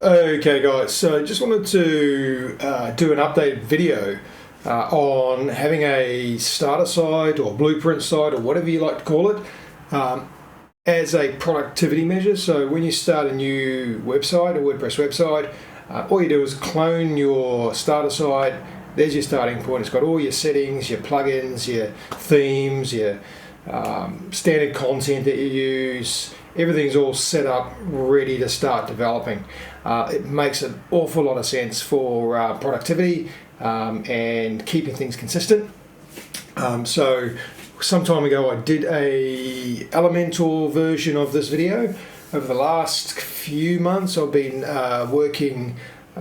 Okay guys, so just wanted to do an updated video on having a starter site or blueprint site or whatever you like to call it as a productivity measure. So when you start a new website, a WordPress website, all you do is clone your starter site. There's your starting point. It's got all your settings, your plugins, your themes, your standard content that you use. Everything's all set up, ready to start developing. It makes an awful lot of sense for productivity and keeping things consistent. So some time ago I did a Elementor version of this video. Over the last few months I've been working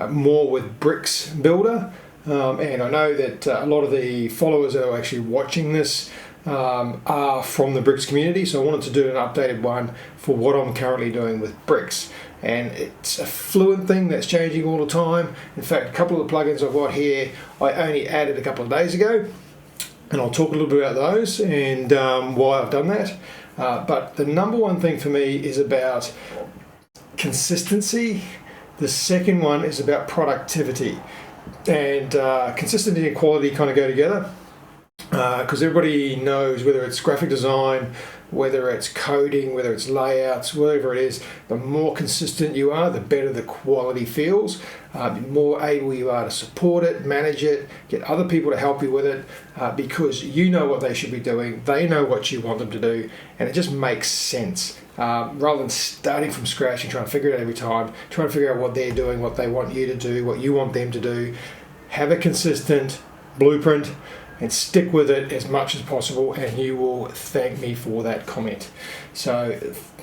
more with Bricks Builder, and I know that a lot of the followers that are actually watching this are from the Bricks community, so I wanted to do an updated one for what I'm currently doing with Bricks. And it's a fluent thing that's changing all the time. In fact, a couple of the plugins I've got here I only added a couple of days ago, and I'll talk a little bit about those and why I've done that. But the number one thing for me is about consistency. The second one is about productivity, and consistency and quality kind of go together. Because everybody knows, whether it's graphic design, whether it's coding, whether it's layouts, whatever it is, the more consistent you are, the better the quality feels. The more able you are to support it, manage it, get other people to help you with it, because you know what they should be doing, they know what you want them to do, and it just makes sense. Rather than starting from scratch and trying to figure it out every time, trying to figure out what they're doing, what they want you to do, what you want them to do. Have a consistent blueprint and stick with it as much as possible, and you will thank me for that comment. So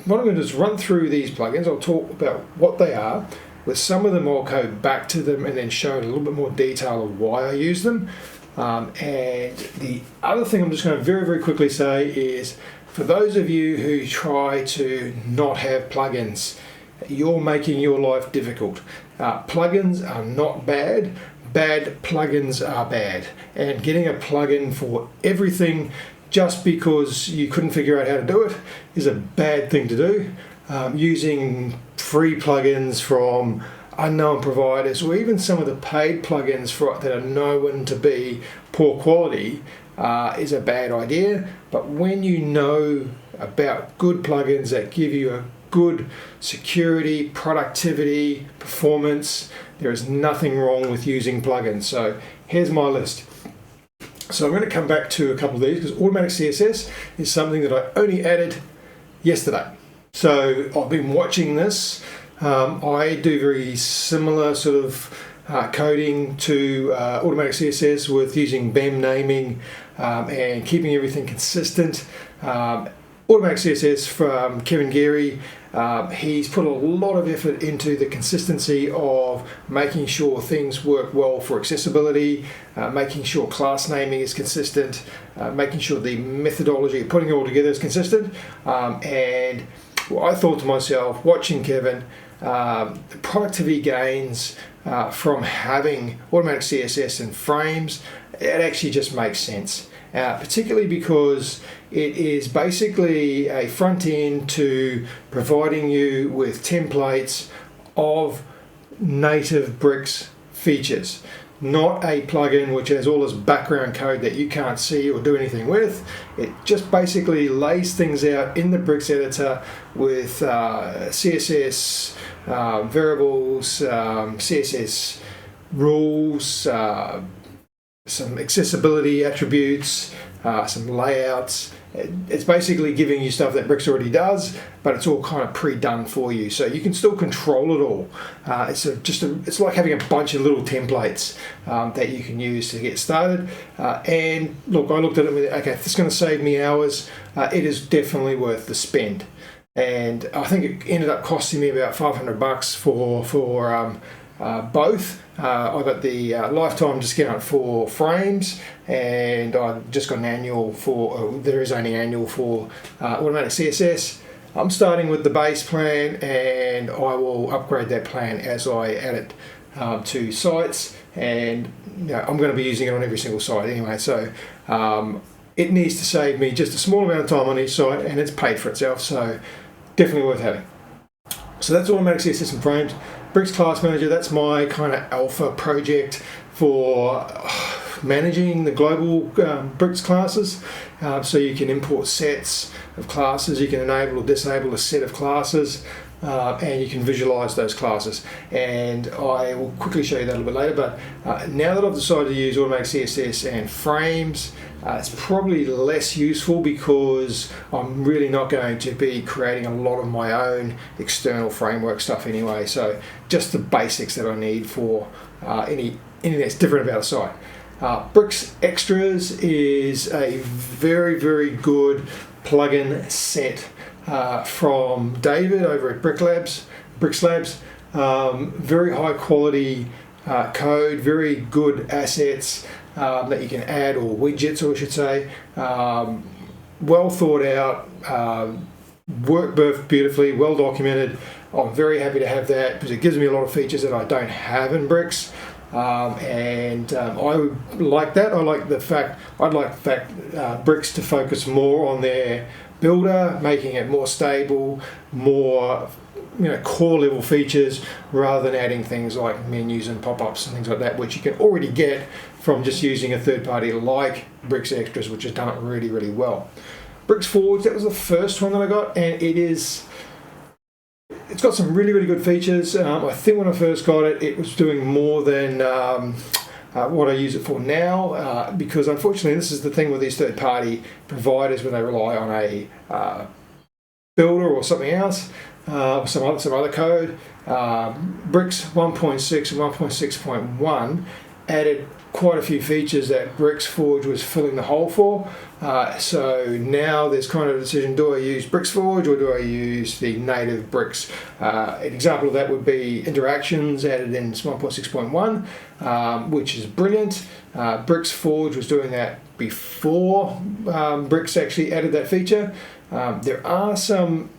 what I'm going to do is run through these plugins. I'll talk about what they are. With some of them I'll go back to them and then show in a little bit more detail of why I use them. And the other thing I'm just going to very, very quickly say is, for those of you who try to not have plugins, you're making your life difficult. Plugins are not bad. Bad plugins are bad, and getting a plugin for everything just because you couldn't figure out how to do it is a bad thing to do. Using free plugins from unknown providers, or even some of the paid plugins that are known to be poor quality, is a bad idea. But when you know about good plugins that give you a good security, productivity, performance, there is nothing wrong with using plugins. So here's my list. So I'm going to come back to a couple of these, because automatic CSS is something that I only added yesterday. So I've been watching this. I do very similar sort of coding to automatic CSS with using BEM naming and keeping everything consistent. Automatic CSS from Kevin Geary, he's put a lot of effort into the consistency of making sure things work well for accessibility, making sure class naming is consistent, making sure the methodology of putting it all together is consistent. And I thought to myself, watching Kevin, the productivity gains from having automatic CSS and frames, it actually just makes sense. Particularly because it is basically a front end to providing you with templates of native Bricks features, not a plugin which has all this background code that you can't see or do anything with. It just basically lays things out in the Bricks editor with CSS variables, CSS rules, some accessibility attributes, some layouts. It's basically giving you stuff that Bricks already does, but it's all kind of pre-done for you, so you can still control it all. It's like having a bunch of little templates that you can use to get started. And look, I looked at it with, okay, if this is going to save me hours, it is definitely worth the spend. And I think it ended up costing me about $500 for both. I got the lifetime discount for frames, and I just got an annual for, there is only annual for automatic CSS. I'm starting with the base plan, and I will upgrade that plan as I add it to sites, and I'm going to be using it on every single site anyway, so it needs to save me just a small amount of time on each site, and it's paid for itself, so definitely worth having. So that's automatic CSS and frames. Bricks Class Manager, that's my kind of alpha project for managing the global Bricks classes. So you can import sets of classes, you can enable or disable a set of classes, and you can visualize those classes. And I will quickly show you that a little bit later, but now that I've decided to use automatic CSS and frames, it's probably less useful because I'm really not going to be creating a lot of my own external framework stuff anyway. So just the basics that I need for anything that's different about a site. Bricks Extras is a very, very good plugin set from David over at Bricks Labs. Very high quality code, very good assets that you can add, or widgets, or I should say. Well thought out, work beautifully, well documented. I'm very happy to have that because it gives me a lot of features that I don't have in Bricks. I like that. I'd like the fact Bricks to focus more on their builder, making it more stable, more core level features, rather than adding things like menus and pop-ups and things like that, which you can already get from just using a third party like Bricks Extras, which has done it really, really well. Bricksforge, that was the first one that I got, and it's got some really, really good features. I think when I first got it, it was doing more than what I use it for now, because unfortunately this is the thing with these third-party providers when they rely on a builder or something else, or some other code. Bricks 1.6 and 1.6.1 added quite a few features that Bricksforge was filling the hole for. So now there's kind of a decision, do I use Bricksforge or do I use the native Bricks? An example of that would be interactions added in 1.6.1, which is brilliant. Bricksforge was doing that before Bricks actually added that feature. There are some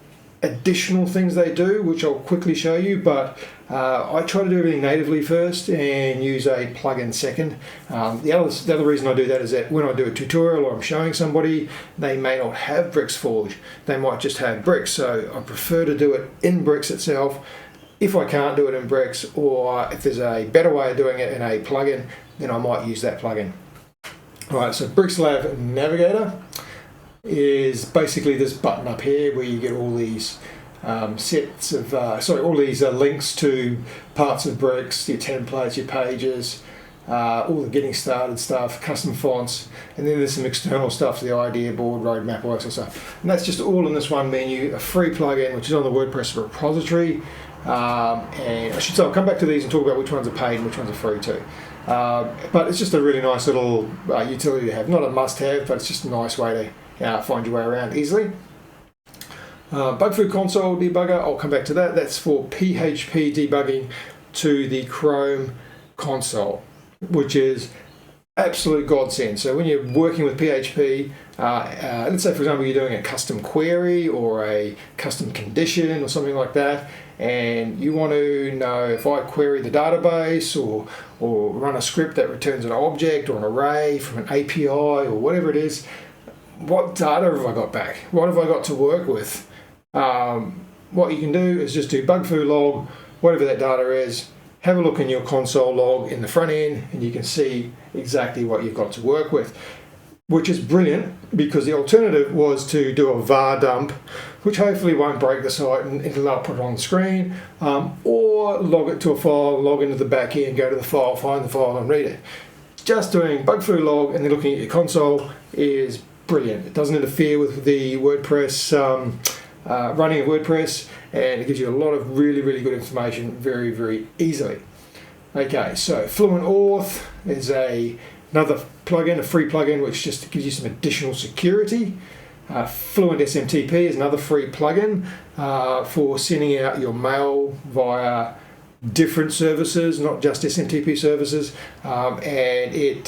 additional things they do, which I'll quickly show you, but I try to do everything natively first and use a plugin second. The other reason I do that is that when I do a tutorial or I'm showing somebody, they may not have Bricksforge. They might just have Bricks, so I prefer to do it in Bricks itself. If I can't do it in Bricks, or if there's a better way of doing it in a plugin, then I might use that plugin. Alright, so BricksLab Navigator is basically this button up here where you get all these sets of, all these links to parts of Bricks, your templates, your pages, all the getting started stuff, custom fonts, and then there's some external stuff, the idea board, roadmap, all that sort of stuff. And that's just all in this one menu, a free plugin which is on the WordPress repository. And I should say I'll come back to these and talk about which ones are paid and which ones are free too. But it's just a really nice little utility to have. Not a must-have, but it's just a nice way to find your way around easily. BugFu console debugger, I'll come back to that. That's for PHP debugging to the Chrome console, which is absolute godsend. So when you're working with PHP, let's say for example you're doing a custom query or a custom condition or something like that, and you want to know if I query the database or run a script that returns an object or an array from an API or whatever it is, what data have I got back? What have I got to work with? What you can do is just do BugFu log, whatever that data is, have a look in your console log in the front end, and you can see exactly what you've got to work with, which is brilliant because the alternative was to do a var dump, which hopefully won't break the site and it'll output it on the screen, or log it to a file, log into the back end, go to the file, find the file and read it. Just doing BugFu log and then looking at your console is brilliant. It doesn't interfere with the WordPress, running of WordPress, and it gives you a lot of really, really good information very, very easily. Okay, so FluentAuth is another plugin, a free plugin, which just gives you some additional security. FluentSMTP is another free plugin for sending out your mail via different services, not just SMTP services, and it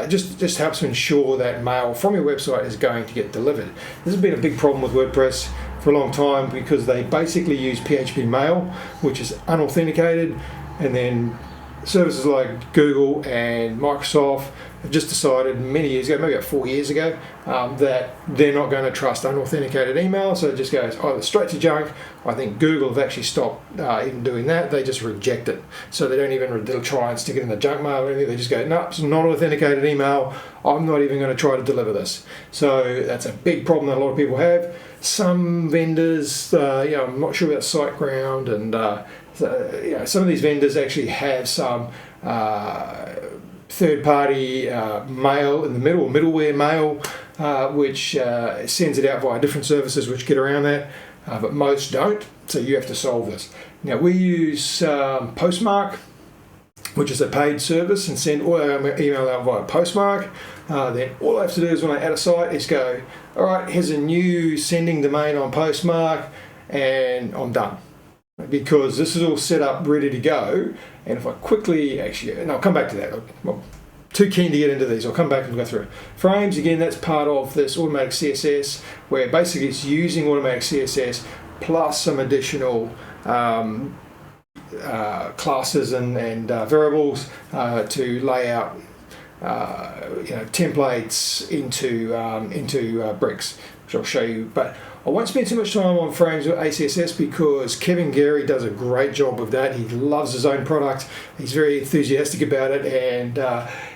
just helps to ensure that mail from your website is going to get delivered. This has been a big problem with WordPress for a long time because they basically use PHP Mail, which is unauthenticated, and then services like Google and Microsoft have just decided many years ago, maybe about 4 years ago, that they're not going to trust unauthenticated email, so it just goes either straight to junk. I think Google have actually stopped even doing that. They just reject it. So they don't even try and stick it in the junk mail or anything. They just go, no, it's not authenticated email. I'm not even going to try to deliver this. So that's a big problem that a lot of people have. Some vendors, I'm not sure about SiteGround, and some of these vendors actually have some third-party mail in the middle, middleware mail, which sends it out via different services which get around that, but most don't, so you have to solve this. Now, we use Postmark, which is a paid service, and send all our email out via Postmark. Then all I have to do is when I add a site is go, all right, here's a new sending domain on Postmark, and I'm done. Because this is all set up, ready to go. And if I quickly, and I'll come back to that. I'm too keen to get into these. I'll come back and go through it. Frames, again, that's part of this automatic CSS, where basically it's using automatic CSS plus some additional classes and variables to lay out templates into bricks, which I'll show you. But I won't spend too much time on frames with ACSS because Kevin Gary does a great job of that. He loves his own product. He's very enthusiastic about it, and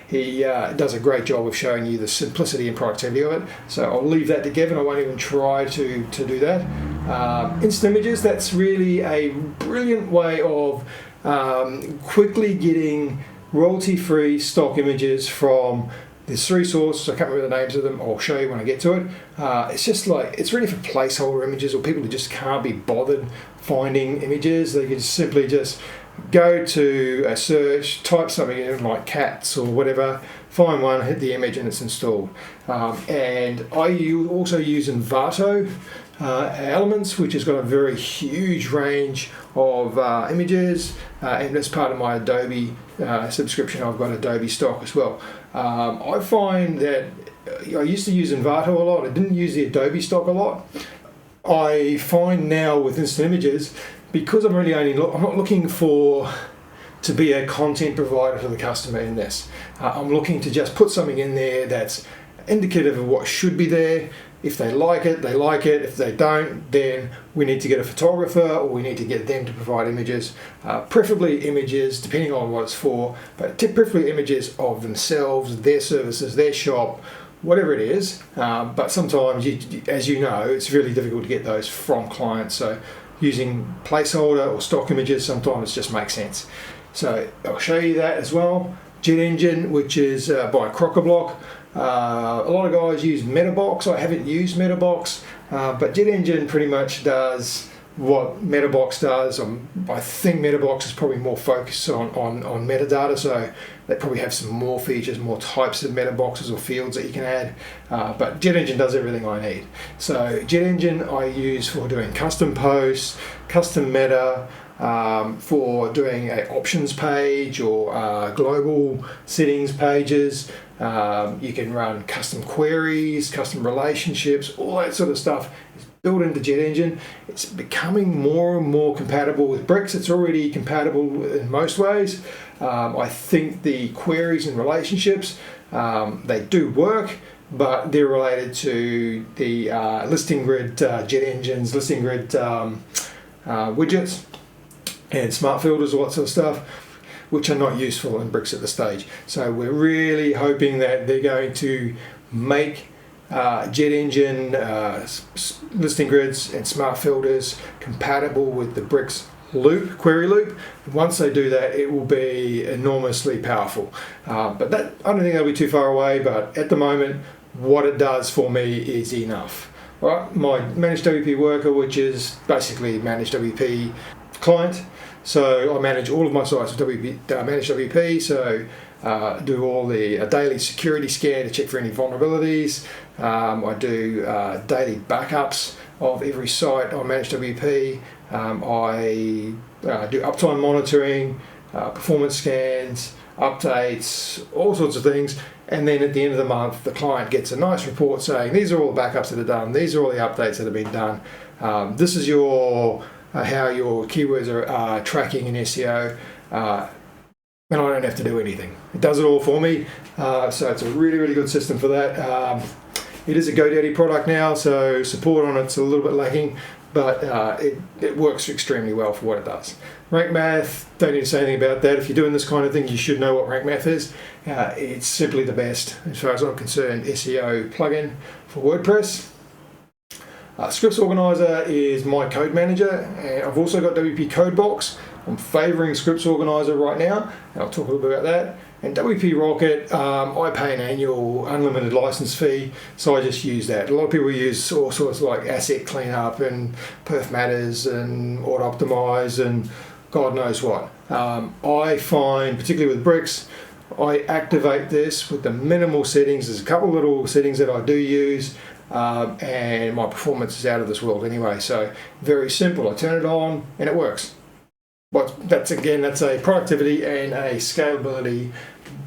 he does a great job of showing you the simplicity and productivity of it. So I'll leave that to Kevin. I won't even try to do that. InstantImages, that's really a brilliant way of quickly getting royalty-free stock images from. There's three sources, I can't remember the names of them, I'll show you when I get to it. It's just like, it's really for placeholder images or people who just can't be bothered finding images. They can simply just go to a search, type something in like cats or whatever, find one, hit the image, and it's installed. And I also use Envato Elements, which has got a very huge range of images, and as part of my Adobe subscription, I've got Adobe stock as well. I find that I used to use Envato a lot. I didn't use the Adobe stock a lot. I find now with InstantImages, because I'm really I'm not looking to be a content provider for the customer in this. I'm looking to just put something in there that's indicative of what should be there. If they like it, they like it. If they don't, then we need to get a photographer or we need to get them to provide images, preferably images, depending on what it's for, but preferably images of themselves, their services, their shop, whatever it is. But sometimes, as you know, it's really difficult to get those from clients. So using placeholder or stock images sometimes just makes sense. So I'll show you that as well. JetEngine, which is by Crockablock. A lot of guys use Metabox. I haven't used Metabox, but JetEngine pretty much does what Metabox does. I think Metabox is probably more focused on metadata, so they probably have some more features, more types of metaboxes or fields that you can add. But JetEngine does everything I need. So JetEngine I use for doing custom posts, custom meta, for doing an options page or global settings pages. You can run custom queries, custom relationships, all that sort of stuff is built into JetEngine. It's becoming more and more compatible with Bricks. It's already compatible in most ways. I think the queries and relationships, they do work, but they're related to the listing grid, JetEngine's listing grid widgets and smart filters, all that sort of stuff, which are not useful in Bricks at this stage. So we're really hoping that they're going to make JetEngine listing grids and smart filters compatible with the Bricks query loop. Once they do that, it will be enormously powerful. But that, I don't think that'll be too far away, but at the moment, what it does for me is enough. All right, my managed WP worker, which is basically managed WP client. So I manage all of my sites with managed WP, so do all the daily security scan to check for any vulnerabilities. I do daily backups of every site on managed WP. I do uptime monitoring, performance scans, updates, all sorts of things. And then at the end of the month, the client gets a nice report saying, these are all the backups that are done, these are all the updates that have been done. This is your how your keywords are tracking in SEO. and I don't have to do anything. It does it all for me, so it's a really, really good system for that. It is a GoDaddy product now, so support on it's a little bit lacking, but it works extremely well for what it does. Rank Math, don't need to say anything about that. If you're doing this kind of thing, you should know what Rank Math is. It's simply the best, as far as I'm concerned, SEO plugin for WordPress. Scripts Organiser is my code manager, and I've also got WP Codebox. I'm favouring Scripts Organiser right now, and I'll talk a little bit about that. And WP Rocket, I pay an annual unlimited license fee, so I just use that. A lot of people use all sorts like Asset Cleanup and Perf Matters and Auto Optimize and God knows what. I find, particularly with Bricks, I activate this with the minimal settings. There's a couple of little settings that I do use, and my performance is out of this world anyway. So very simple. I turn it on and it works. But that's a productivity and a scalability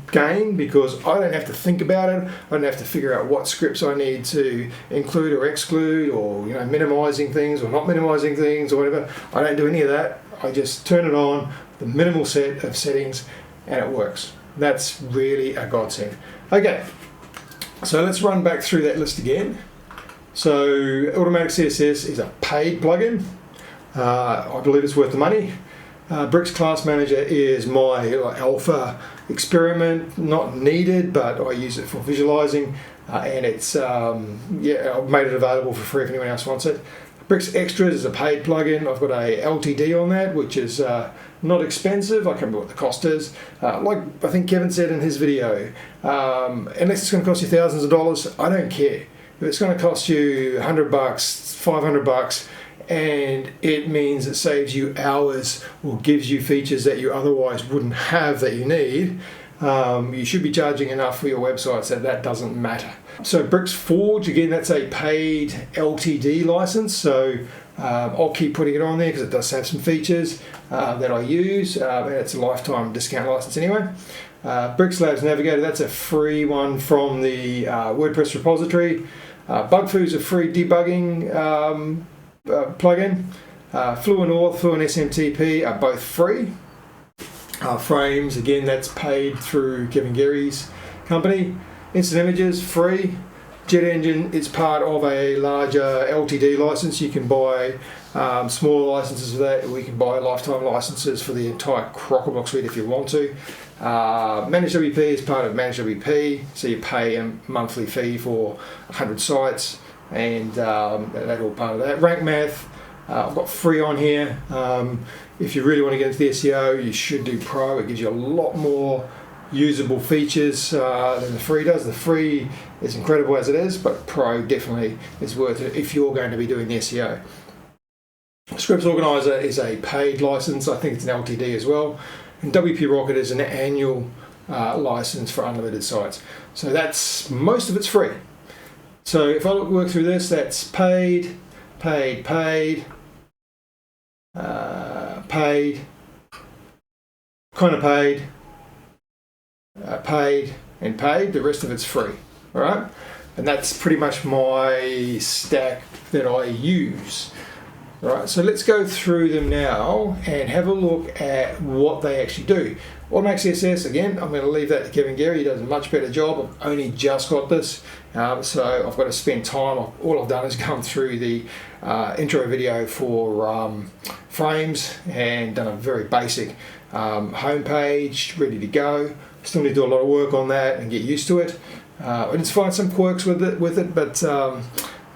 gain, because I don't have to think about it. I don't have to figure out what scripts I need to include or exclude, or minimizing things or not minimizing things or whatever. I don't do any of that. I just turn it on, the minimal set of settings, and it works. That's really a godsend. Okay, so let's run back through that list again. So Automatic CSS is a paid plugin. I believe it's worth the money. Bricks Class Manager is my alpha experiment, not needed, but I use it for visualizing, and it's I've made it available for free if anyone else wants it. Bricks Extras is a paid plugin. I've got a LTD on that, which is not expensive. I can't remember what the cost is. Like I think Kevin said in his video, unless it's going to cost you thousands of dollars, I don't care. If it's going to cost you $100, $500, and it means it saves you hours or gives you features that you otherwise wouldn't have that you need, you should be charging enough for your website, so that doesn't matter. So Bricksforge, again, that's a paid LTD license, so I'll keep putting it on there because it does have some features that I use, and it's a lifetime discount license anyway. Bricks Labs Navigator, that's a free one from the WordPress repository. BugFu is a free debugging plugin. FluentAuth, FluentSMTP are both free. Frames, again, that's paid through Kevin Gary's company. InstantImages, free. JetEngine is part of a larger LTD license. You can buy smaller licenses for that, or you can buy lifetime licenses for the entire Crockerblock suite if you want to. Managed WP is part of Managed WP, so you pay a monthly fee for 100 sites, and that's all part of that. Rank Math, I've got free on here. If you really want to get into the SEO, you should do Pro. It gives you a lot more usable features than the free does. The free is incredible as it is, but Pro definitely is worth it if you're going to be doing the SEO. Scripts Organiser is a paid license. I think it's an LTD as well. And WP Rocket is an annual license for unlimited sites. So that's, most of it's free. So if I work through this, that's paid, paid, paid, paid, kind of paid, paid, and paid. The rest of it's free. All right? And that's pretty much my stack that I use. All right, so let's go through them now and have a look at what they actually do. Automatic CSS, again, I'm going to leave that to Kevin Gary. He does a much better job. I've only just got this, so I've got to spend time. All I've done is come through the intro video for frames and done a very basic homepage, ready to go. Still need to do a lot of work on that and get used to it. I did find some quirks with it, but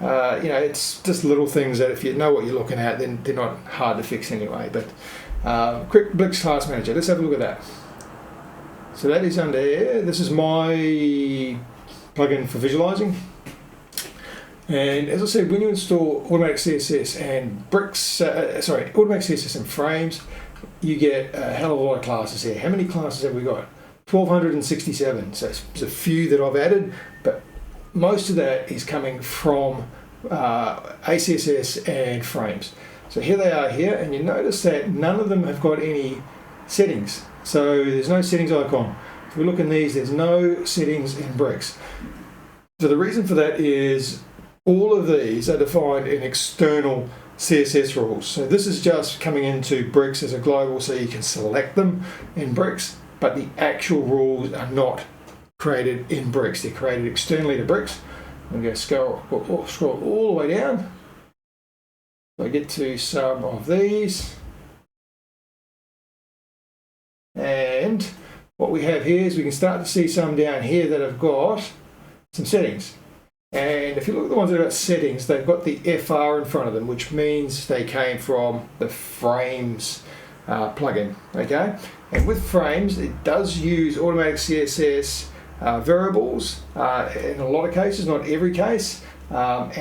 it's just little things that if you know what you're looking at, then they're not hard to fix anyway. But quick Bricks Class Manager, let's have a look at that. So that is under here. This is my plugin for visualizing. And as I said, when you install Automatic CSS and Automatic CSS and Frames, you get a hell of a lot of classes here. How many classes have we got? 1,267. So there's a few that I've added, but most of that is coming from ACSS and Frames. So here they are here, and you notice that none of them have got any settings. So there's no settings icon. If we look in these, there's no settings in Bricks. So the reason for that is all of these are defined in external CSS rules. So this is just coming into Bricks as a global, so you can select them in Bricks. but the actual rules are not created in Bricks. They're created externally to Bricks. I'm going to scroll all the way down. So I get to some of these. And what we have here is we can start to see some down here that have got some settings. And if you look at the ones that have got settings, they've got the FR in front of them, which means they came from the Frames plugin. Okay, and with Frames, it does use automatic CSS variables in a lot of cases, not every case, but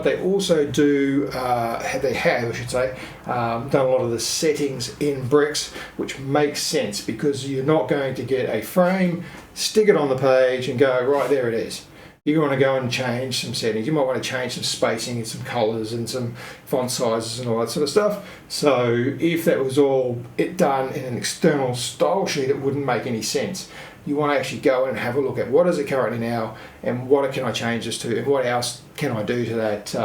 they also do, they have, I should say, done a lot of the settings in Bricks, which makes sense because you're not going to get a frame, stick it on the page and go, right, there it is. You want to go and change some settings. You might want to change some spacing and some colors and some font sizes and all that sort of stuff. So if that was all done in an external style sheet, it wouldn't make any sense. You want to actually go and have a look at what is it currently now and what can I change this to and what else can I do to that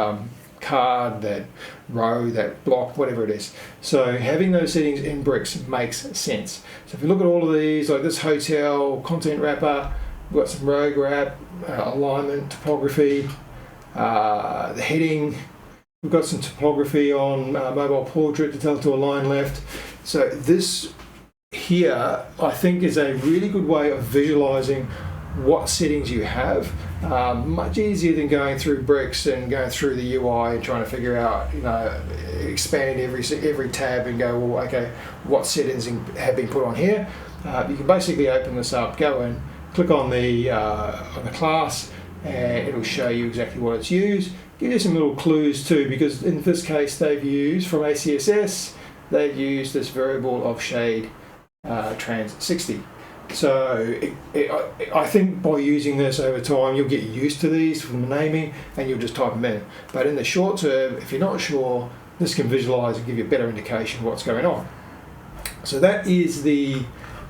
card, that row, that block, whatever it is. So having those settings in Bricks makes sense. So if you look at all of these, like this hotel, content wrapper, we've got some row grab, alignment, typography, the heading. We've got some typography on mobile portrait to tell to align left. So this here, I think, is a really good way of visualizing what settings you have. Much easier than going through Bricks and going through the UI and trying to figure out, expand every tab and go, well, okay, what settings have been put on here. You can basically open this up, go in, click on the class, and it'll show you exactly what it's used. Give you some little clues too, because in this case they've used from ACSS, they've used this variable of shade trans 60. So I think by using this over time, you'll get used to these from the naming, and you'll just type them in. But in the short term, if you're not sure, this can visualize and give you a better indication of what's going on. So that is the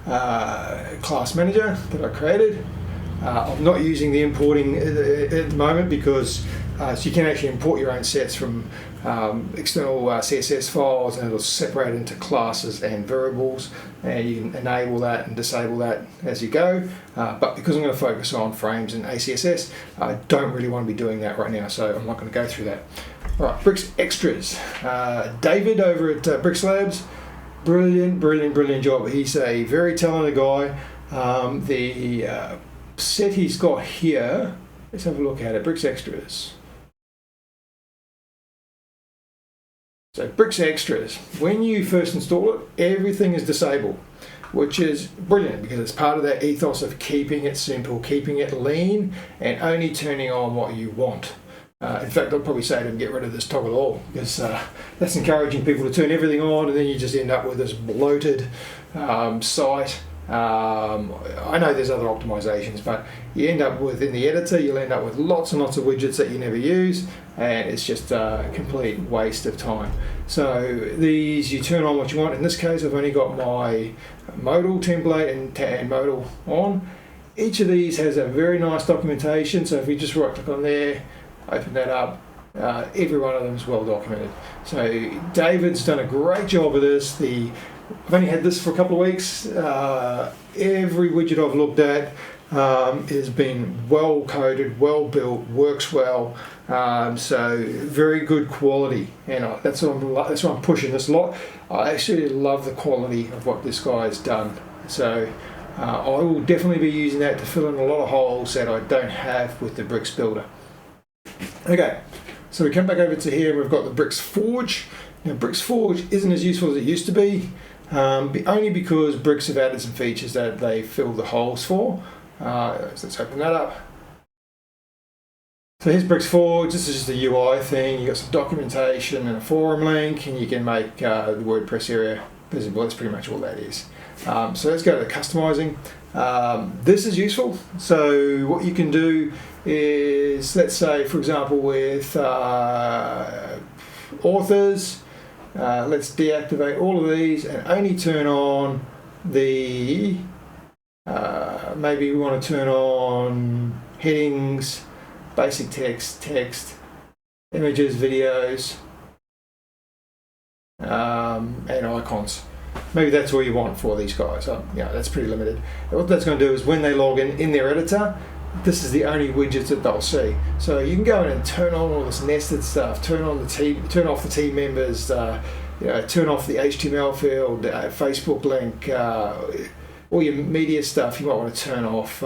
class manager that I created. I'm not using the importing at the moment because so you can actually import your own sets from external CSS files, and it'll separate into classes and variables, and you can enable that and disable that as you go. But because I'm going to focus on frames and ACSS, I don't really want to be doing that right now, so I'm not going to go through that. All right, Bricks Extras. David over at Bricks Labs, brilliant job. He's a very talented guy. The set he's got here, let's have a look at it. Bricks Extras. So Bricks Extras, when you first install it, everything is disabled, which is brilliant because it's part of that ethos of keeping it simple, keeping it lean, and only turning on what you want. In fact, I'd probably say to get rid of this toggle all, because that's encouraging people to turn everything on, and then you just end up with this bloated site. I know there's other optimizations, but you end up with, in the editor, you'll end up with lots and lots of widgets that you never use, and it's just a complete waste of time. So these, you turn on what you want. In this case, I've only got my modal template and modal on. Each of these has a very nice documentation, so if we just right click on there, open that up, every one of them is well documented. So David's done a great job of this. I've only had this for a couple of weeks. Every widget I've looked at has been well coded, well built, works well. So very good quality, and that's what I'm pushing this a lot. I actually love the quality of what this guy's done. So I will definitely be using that to fill in a lot of holes that I don't have with the Bricks Builder. Okay, so we come back over to here. We've got the Bricksforge. Now Bricksforge isn't as useful as it used to be. Only because Bricks have added some features that they fill the holes for. So let's open that up. So here's Bricksforge. This is just a UI thing. You've got some documentation and a forum link, and you can make the WordPress area visible. That's pretty much all that is. So let's go to the customizing. This is useful. So what you can do is, let's say, for example, with authors, let's deactivate all of these and only turn on the, maybe we want to turn on headings, basic text, images, videos, and icons. maybe that's all you want for these guys. Yeah, that's pretty limited. What that's going to do is when they log in their editor, this is the only widgets that they'll see. So you can go in and turn on all this nested stuff, turn off the team members, turn off the HTML field, Facebook link, all your media stuff you might want to turn off.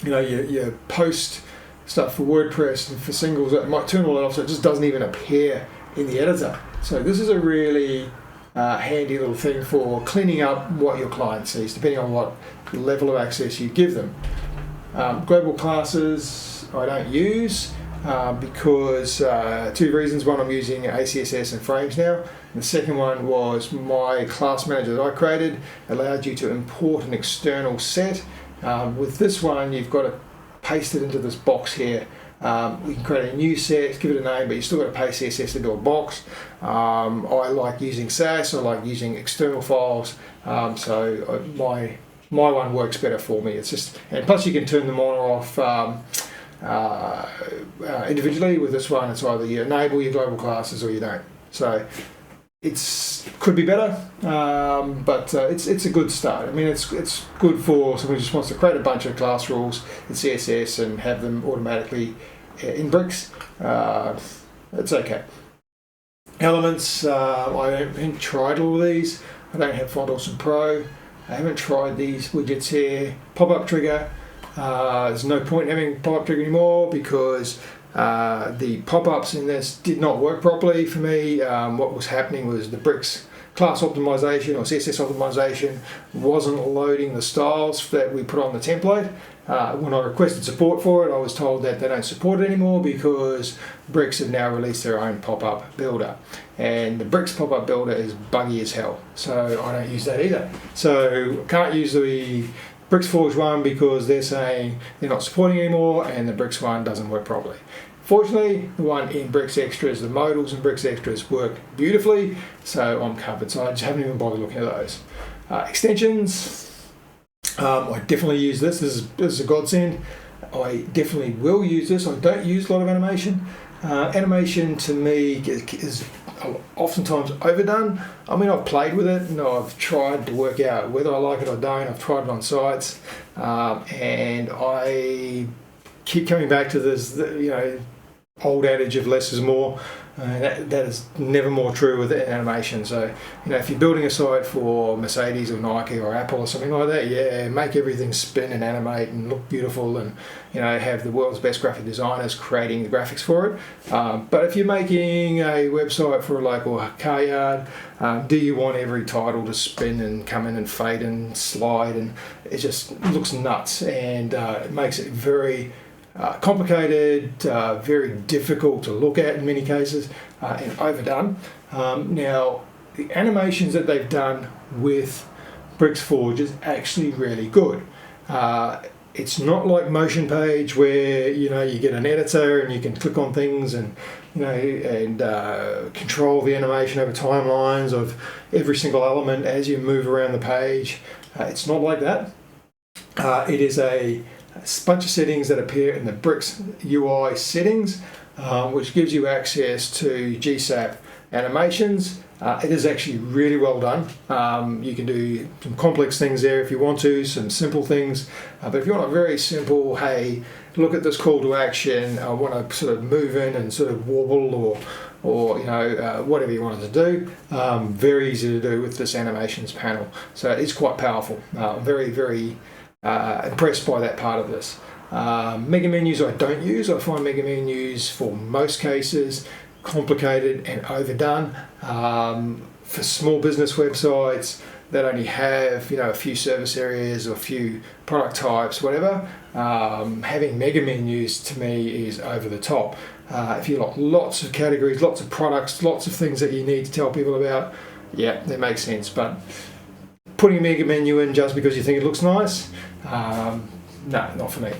Your post stuff for WordPress and for singles, it might turn all that off so it just doesn't even appear in the editor. So this is a really handy little thing for cleaning up what your client sees, depending on what level of access you give them. Global classes I don't use because two reasons. One, I'm using ACSS and frames now. And the second one was my class manager that I created allowed you to import an external set. With this one, you've got to paste it into this box here. We can create a new set, give it a name, but you still got to paste CSS into a box. I like using SAS, I like using external files, so my one works better for me. It's just, and plus you can turn them on or off individually. With this one, it's either you enable your global classes or you don't. So could be better, but it's a good start. I mean, it's good for someone who just wants to create a bunch of class rules in CSS and have them automatically in Bricks. It's okay. Elements, I haven't tried all of these. I don't have Font Awesome Pro. I haven't tried these widgets here. Pop-up trigger. There's no point in having pop-up trigger anymore because the pop-ups in this did not work properly for me. What was happening was the Bricks class optimization or CSS optimization wasn't loading the styles that we put on the template. When I requested support for it, I was told that they don't support it anymore because Bricks have now released their own pop-up builder. And the Bricks pop-up builder is buggy as hell, so I don't use that either. So can't use the Bricksforge one because they're saying they're not supporting anymore, and the Bricks one doesn't work properly. Fortunately, the one in Bricks Extras, the modals in Bricks Extras work beautifully, so I'm covered. So I just haven't even bothered looking at those. Extensions, I definitely use this. This is a godsend. I definitely will use this. I don't use a lot of animation. Animation to me is oftentimes overdone. I mean, I've played with it and I've tried to work out whether I like it or don't. I've tried it on sites, and I keep coming back to this, old adage of less is more. That is never more true with animation. So, if you're building a site for Mercedes or Nike or Apple or something like that, yeah, make everything spin and animate and look beautiful, and have the world's best graphic designers creating the graphics for it. But if you're making a website for a local car yard, do you want every title to spin and come in and fade and slide, and it just looks nuts, and it makes it very complicated, very difficult to look at in many cases, and overdone. Now, the animations that they've done with Bricksforge is actually really good. It's not like Motion Page where you get an editor and you can click on things and control the animation over timelines of every single element as you move around the page. It's not like that. It is a bunch of settings that appear in the Bricks UI settings, which gives you access to GSAP animations. It is actually really well done. You can do some complex things there if you want to, some simple things. But if you want a very simple, hey, look at this call to action, I want to sort of move in and sort of wobble or whatever you wanted to do, very easy to do with this animations panel. So it's quite powerful. Very, very impressed by that part of this. Mega menus I don't use. I find mega menus for most cases complicated and overdone. For small business websites that only have a few service areas or a few product types, whatever, having mega menus to me is over the top. If you've got lots of categories, lots of products, lots of things that you need to tell people about, yeah, that makes sense. But putting a mega menu in just because you think it looks nice, no, not for me.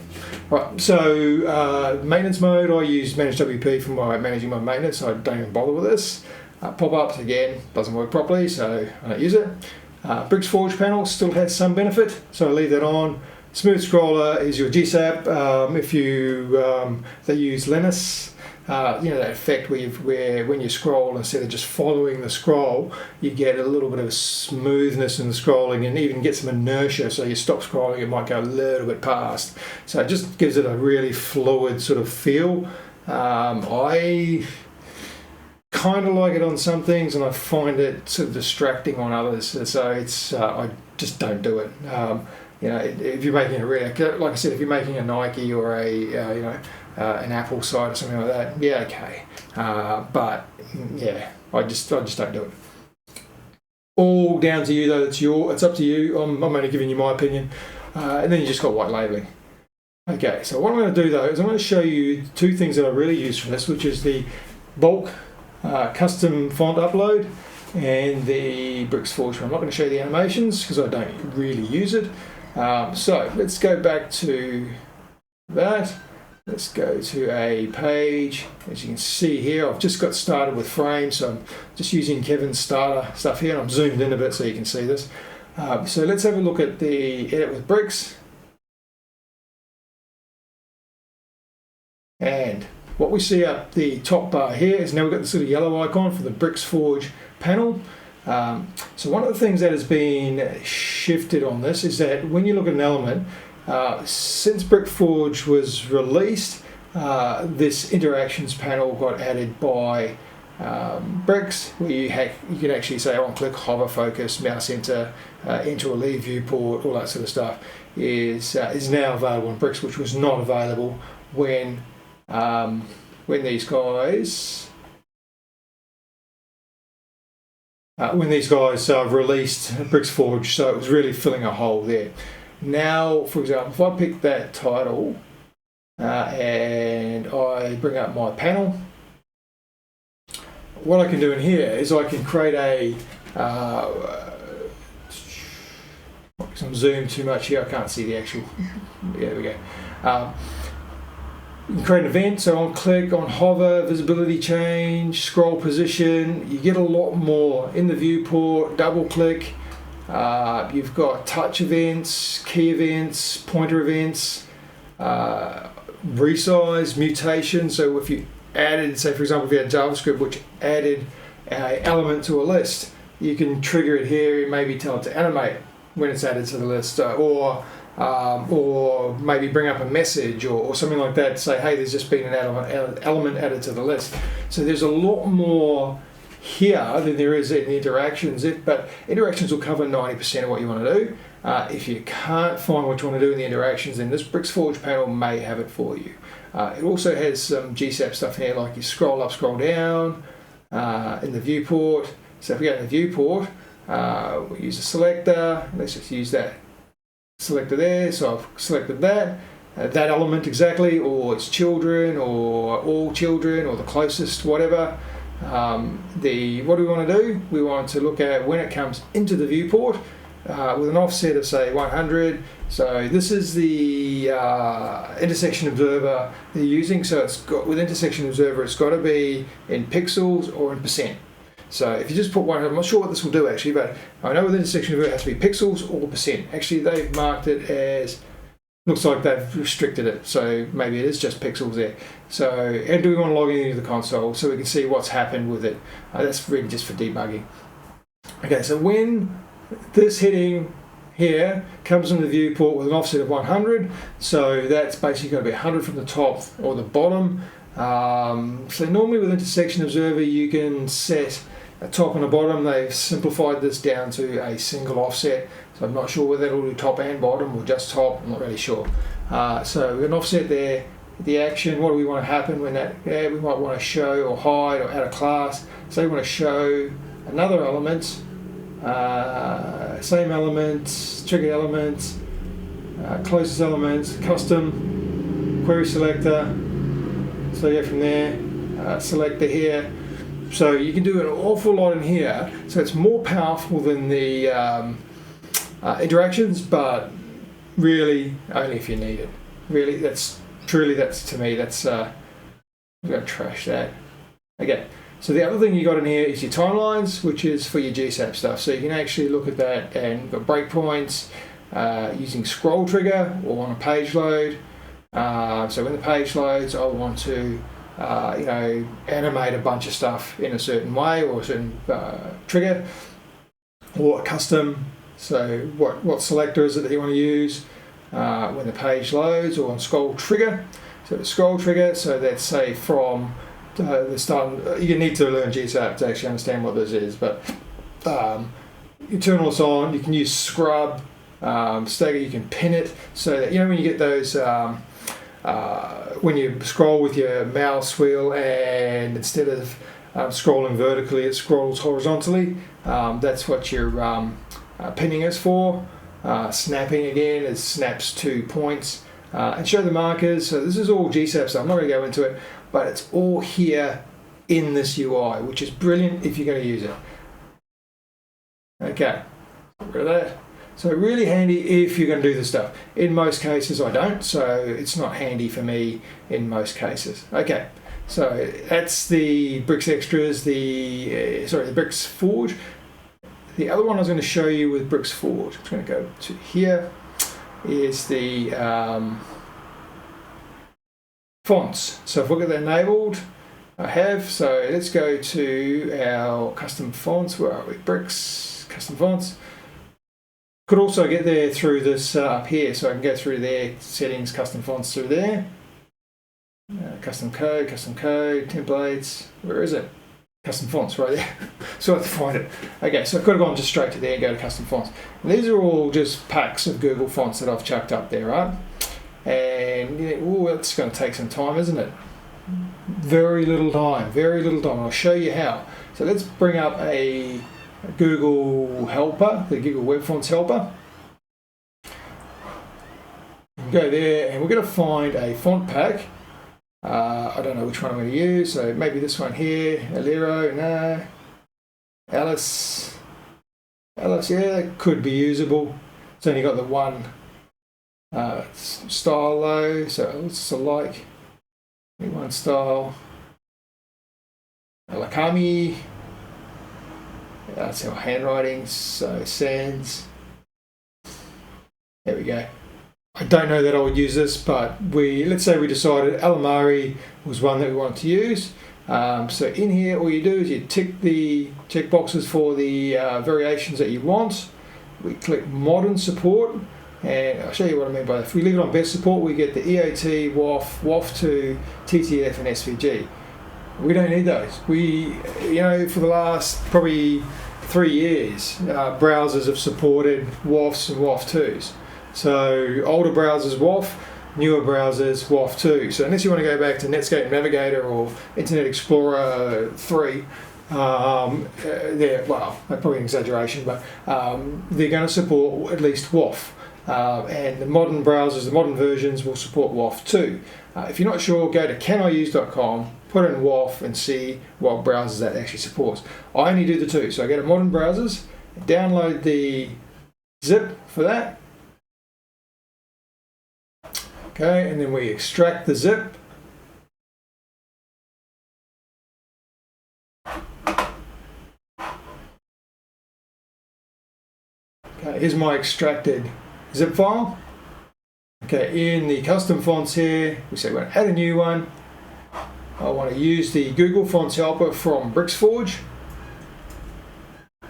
Right, so maintenance mode, I use Manage WP for managing my maintenance, so I don't even bother with this. Pop-ups, again, doesn't work properly, so I don't use it. Bricksforge panel still has some benefit, so I leave that on. Smooth scroller is your GSAP. If you they use Linus, that effect where when you scroll, instead of just following the scroll, you get a little bit of smoothness in the scrolling and even get some inertia. So you stop scrolling, it might go a little bit past. So it just gives it a really fluid sort of feel. I kind of like it on some things, and I find it sort of distracting on others. So it's I just don't do it. If you're making a really, like I said, if you're making a Nike or a an Apple site or something like that, yeah, okay. But yeah, I just don't do it. All down to you though. It's up to you. I'm only giving you my opinion. And then you just got white labeling. Okay, so what I'm going to do though is I'm going to show you two things that I really use for this, which is the bulk custom font upload and the Bricksforge. I'm not going to show you the animations because I don't really use it. So let's go back to that. Let's go to a page. As you can see here, I've just got started with frames, so I'm just using Kevin's starter stuff here, and I'm zoomed in a bit so you can see this. So let's have a look at the edit with bricks. And what we see up the top bar here is now we've got this little yellow icon for the Bricksforge panel. So one of the things that has been shifted on this is that when you look at an element, since Bricksforge was released, this interactions panel got added by Bricks, where you can actually say on click, hover, focus, mouse enter, enter or leave viewport, all that sort of stuff is now available in Bricks, which was not available when these guys released Bricksforge. So it was really filling a hole there. Now, for example, if I pick that title and I bring up my panel, what I can do in here is I can create a I'm zoomed too much here, I can't see the actual, yeah, there we go. You can create an event, so on click, on hover, visibility change, scroll position, you get a lot more in the viewport, double click. You've got touch events, key events, pointer events, resize, mutation. So if you added, say for example, if you had JavaScript which added an element to a list, you can trigger it here and maybe tell it to animate when it's added to the list, or maybe bring up a message or something like that to say, hey, there's just been an element added to the list. So there's a lot more here than there is in interactions, but interactions will cover 90% of what you want to do. If you can't find what you want to do in the interactions, then this Bricksforge panel may have it for you. It also has some GSAP stuff here, like you scroll up, scroll down in the viewport. So if we go in the viewport, we use a selector. Let's just use that selector there. So I've selected that element exactly, or it's children, or all children, or the closest, whatever. What do we want to do? We want to look at when it comes into the viewport with an offset of say 100. So this is the intersection observer they're using. So it's got, with intersection observer, it's got to be in pixels or in percent. So if you just put 100, I'm not sure what this will do actually, but I know with intersection observer it has to be pixels or percent. Actually, they've marked it as, looks like they've restricted it, so maybe it is just pixels there. So, and do we want to log into the console so we can see what's happened with it? That's really just for debugging. Okay, so when this heading here comes in the viewport with an offset of 100, so that's basically going to be 100 from the top or the bottom. So normally with intersection observer you can set a top and a bottom. They've simplified this down to a single offset, so I'm not sure whether it'll do top and bottom or just top, I'm not really sure. So we're going to offset there the action. What do we want to happen when that, we might want to show or hide or add a class. So we want to show another element, same element, trigger element, closest element, custom, query selector. So you go from there, selector here. So you can do an awful lot in here. So it's more powerful than the interactions, but really only if you need it. Really, that's to me, that's, I'm going to trash that. Okay, so the other thing you got in here is your timelines, which is for your GSAP stuff. So you can actually look at that and got breakpoints using scroll trigger or on a page load. So when the page loads, I want to you know, animate a bunch of stuff in a certain way or a certain trigger, or custom. So what selector is it that you want to use when the page loads, or on scroll trigger. So the scroll trigger, so that's say from the start. You need to learn GSAP to actually understand what this is, but you turn all this on. You can use scrub, stagger. You can pin it so that, you know, when you get those when you scroll with your mouse wheel and instead of scrolling vertically, it scrolls horizontally. That's what your pinning is for. Snapping again, it snaps to points. And show the markers. So this is all GSAP, so I'm not going to go into it, but it's all here in this UI, which is brilliant if you're going to use it. Okay, get rid of that. So really handy if you're going to do this stuff. In most cases I don't, so it's not handy for me in most cases. Okay, so that's the Bricks Extras, the Bricksforge. The other one I was going to show you with Bricksforge, I'm just going to go to here, is the fonts. So if we get that enabled, I have. So let's go to our custom fonts. Where are we? Bricks, custom fonts. Could also get there through this up here. So I can go through there, settings, custom fonts through there. Custom code, templates. Where is it? Custom fonts, right there. So I have to find it. Okay, so I could have gone just straight to there and go to custom fonts. And these are all just packs of Google fonts that I've chucked up there, right? And it's going to take some time, isn't it? Very little time, very little time. I'll show you how. So let's bring up a Google helper, the Google Web Fonts helper. Go there, and we're going to find a font pack. I don't know which one I'm going to use, so maybe this one here, Alero, no. Alice, yeah, that could be usable. It's only got the one style though, so it's alike. One style. Alakami, that's our handwriting, so sans. There we go. I don't know that I would use this, but let's say we decided Alamari was one that we wanted to use. So in here, all you do is you tick the check boxes for the variations that you want. We click modern support, and I'll show you what I mean by that. If we leave it on best support, we get the EOT, WAF, WAF2, TTF, and SVG. We don't need those. For the last probably 3 years, browsers have supported WAFs and WAF2s. So older browsers WAF, newer browsers WAF2. So unless you want to go back to Netscape Navigator or Internet Explorer 3, that's probably an exaggeration, but they're going to support at least WAF. And the modern browsers, the modern versions will support WAF2. If you're not sure, go to caniuse.com, put in WAF and see what browsers that actually supports. I only do the two. So I go to modern browsers, download the zip for that. Okay, and then we extract the zip. Okay, here's my extracted zip file. Okay, in the custom fonts here, we say we're going to add a new one. I want to use the Google Fonts helper from Bricksforge.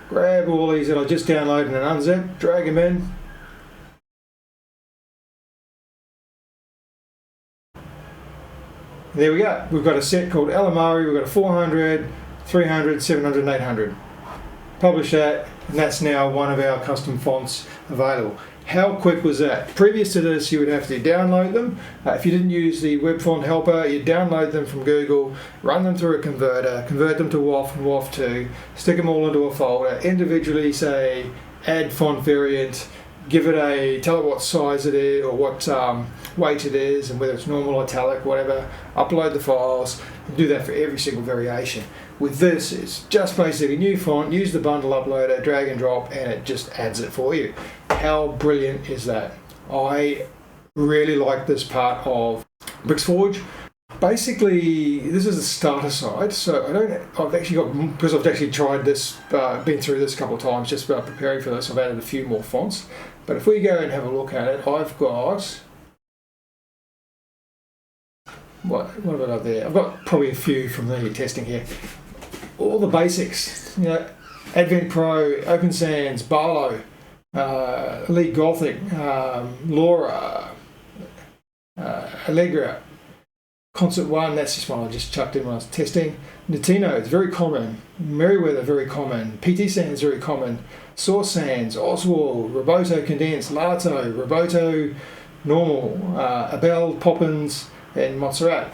Grab all these that I just downloaded and unzip, drag them in. There we go. We've got a set called Alamari. We've got a 400, 300, 700, and 800. Publish that, and that's now one of our custom fonts available. How quick was that? Previous to this, you would have to download them. If you didn't use the web font helper, you'd download them from Google, run them through a converter, convert them to WAF and WAF2, stick them all into a folder, individually say add font variant, tell it what size it is or what weight it is and whether it's normal, italic, whatever, upload the files, and do that for every single variation. With this, it's just basically a new font, use the bundle uploader, drag and drop, and it just adds it for you. How brilliant is that? I really like this part of Bricksforge. Basically, this is the starter side, so I've actually tried this, been through this a couple of times just about preparing for this. I've added a few more fonts, but if we go and have a look at it, I've got what have I got there? I've got probably a few from the testing here. All the basics, you know, Advent Pro, Open Sans, Barlow, Elite Gothic, Laura, Allegra, Concert One, that's just one I just chucked in when I was testing. Notino is very common. Merriweather, very common. PT Sans, very common. Source Sans, Oswald, Roboto Condensed, Lato, Roboto Normal, Abel, Poppins, and Montserrat.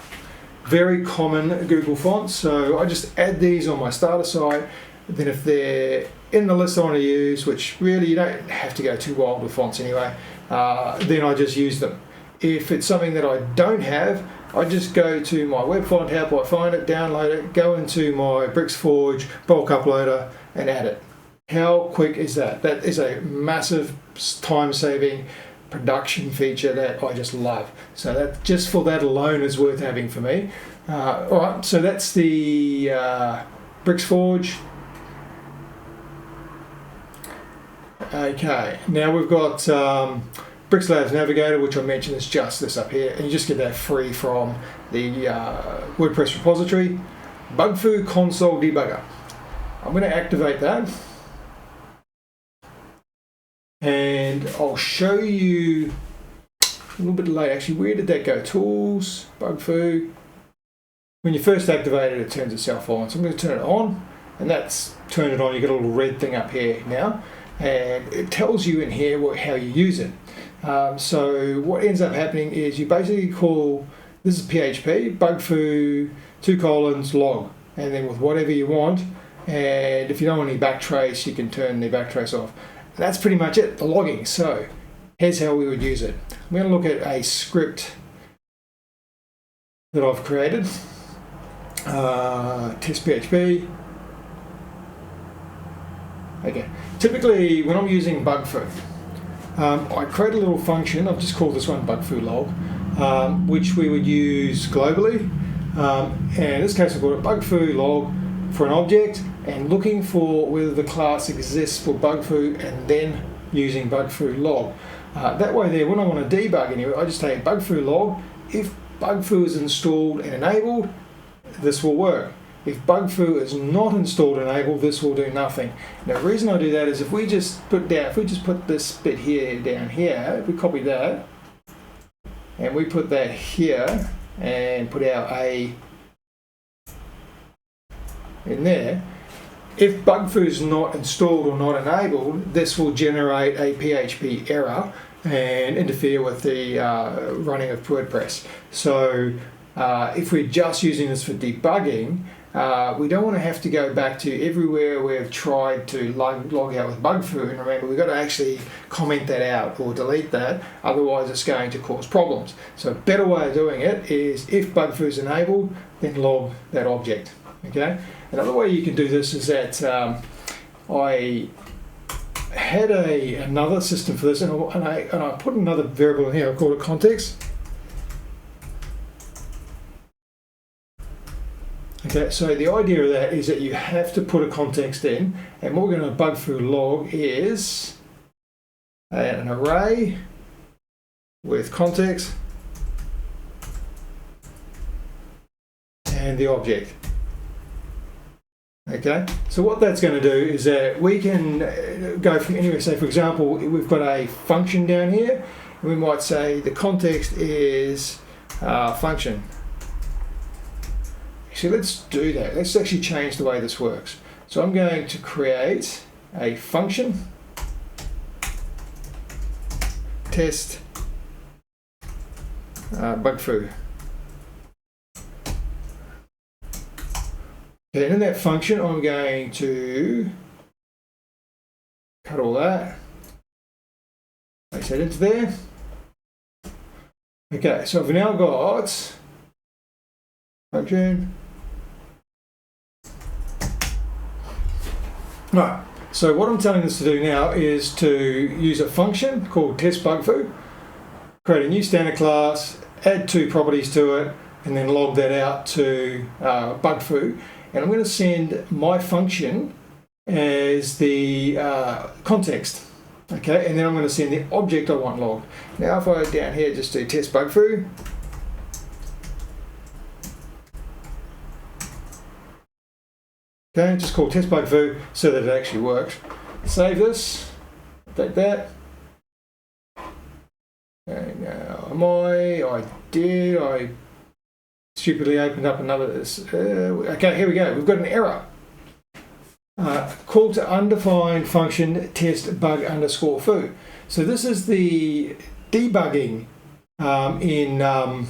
Very common Google fonts, so I just add these on my starter site. Then if they're in the list I want to use, which really you don't have to go too wild with fonts anyway, then I just use them. If it's something that I don't have, I just go to my web font app, I find it, download it, go into my Bricksforge bulk uploader and add it. How quick is that? That is a massive time-saving production feature that I just love. So that just for that alone is worth having for me. All right, so that's the Bricksforge. Okay, now we've got BricsLabs Navigator, which I mentioned is just this up here, and you just get that free from the WordPress repository. BugFu Console Debugger. I'm going to activate that, and I'll show you a little bit later. Actually, where did that go? Tools, BugFu. When you first activate it, it turns itself on. So I'm going to turn it on, and that's turned it on. You get a little red thing up here now, and it tells you in here how you use it. So what ends up happening is you basically call, this is PHP, BugFu, log, and then with whatever you want, and if you don't want any backtrace, you can turn the backtrace off. And that's pretty much it, the logging. So here's how we would use it. I'm going to look at a script that I've created, test PHP. Okay, typically when I'm using BugFu, I create a little function, I've just called this one BugFu log, which we would use globally. And in this case, I've got a BugFu log for an object and looking for whether the class exists for BugFu and then using BugFu log. That way there, when I want to debug anyway, I just take BugFu log. If BugFu is installed and enabled, this will work. If BugFu is not installed and enabled, this will do nothing. Now the reason I do that is if we just put this bit here down here, if we copy that and we put that here and put our A in there, if BugFu is not installed or not enabled, this will generate a PHP error and interfere with the running of WordPress. So if we're just using this for debugging, we don't want to have to go back to everywhere we've tried to log out with BugFu, and remember we've got to actually comment that out or delete that, otherwise it's going to cause problems. So a better way of doing it is if BugFu is enabled, then log that object. Okay. Another way you can do this is that I had another system for this, and I put another variable in here. I call it context. Okay, so the idea of that is that you have to put a context in, and what we're going to BugFu log is an array with context and the object. Okay, so what that's going to do is that we can go from anywhere. Say, for example, we've got a function down here, and we might say the context is function. So let's do that. Let's actually change the way this works. So I'm going to create a function, test BugFu. Okay, and in that function, I'm going to cut all that. Place that into there. Okay, so I've now got function. Right, so what I'm telling this to do now is to use a function called test BugFu, create a new standard class, add 2 properties to it, and then log that out to BugFu. And I'm going to send my function as the context. Okay, and then I'm going to send the object I want logged. Now if I down here just do test BugFu, Okay, just call test BugFu so that it actually works. Save this, update that. And now, I stupidly opened up another. Okay, here we go. We've got an error. Call to undefined function test bug underscore foo. So this is the debugging in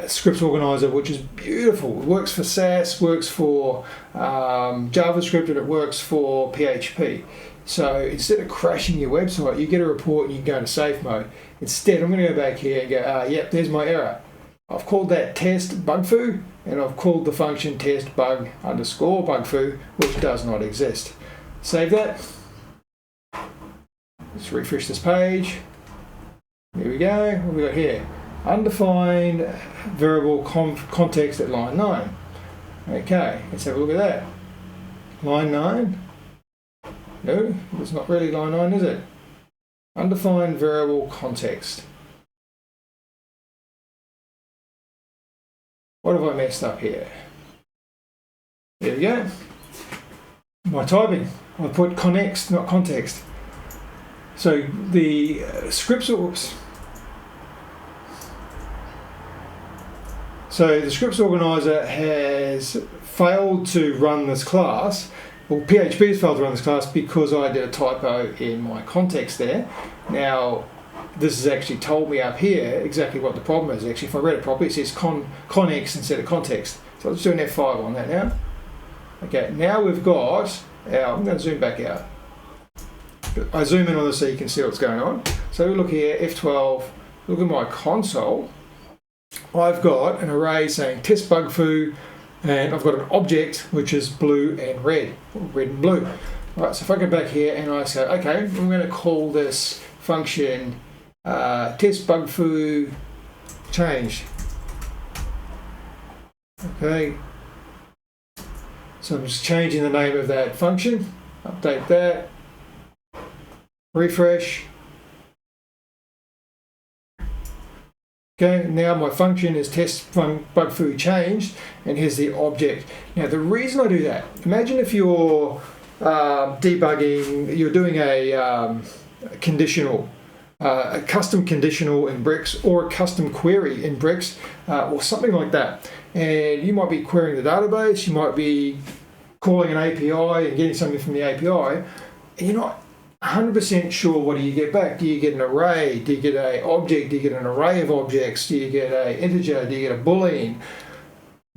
Scripts Organiser, which is beautiful. It works for SAS, works for JavaScript, and it works for PHP. So instead of crashing your website, you get a report and you can go into safe mode. Instead, I'm going to go back here and go, yep, there's my error. I've called that test BugFu, and I've called the function test bug underscore BugFu, which does not exist. Save that. Let's refresh this page. There we go. What have we got here? Undefined variable context at line 9. Okay, let's have a look at that. Line 9. No, it's not really line 9, is it? Undefined variable context. What have I messed up here? There we go. My typing. I put connext, not context. So the scripts, oops. So the Scripts Organiser has failed to run this class. Well, PHP has failed to run this class because I did a typo in my context there. Now, this has actually told me up here exactly what the problem is. Actually, if I read it properly, it says connext instead of context. So let's do an F5 on that now. Okay, now we've got our, I'm going to zoom back out. I zoom in on this so you can see what's going on. So we look here, F12, look at my console. I've got an array saying test BugFu, and I've got an object which is blue and red, or red and blue. Right, so if I go back here and I say, okay, I'm going to call this function test BugFu change. Okay, so I'm just changing the name of that function, update that, refresh. Okay, now my function is test BugFu changed, and here's the object. Now the reason I do that, imagine if you're debugging, you're doing a conditional, a custom conditional in Bricks, or a custom query in Bricks, or something like that. And you might be querying the database, you might be calling an API and getting something from the API, and you're not 100% sure what do you get back. Do you get an array? Do you get an object? Do you get an array of objects? Do you get an integer? Do you get a boolean?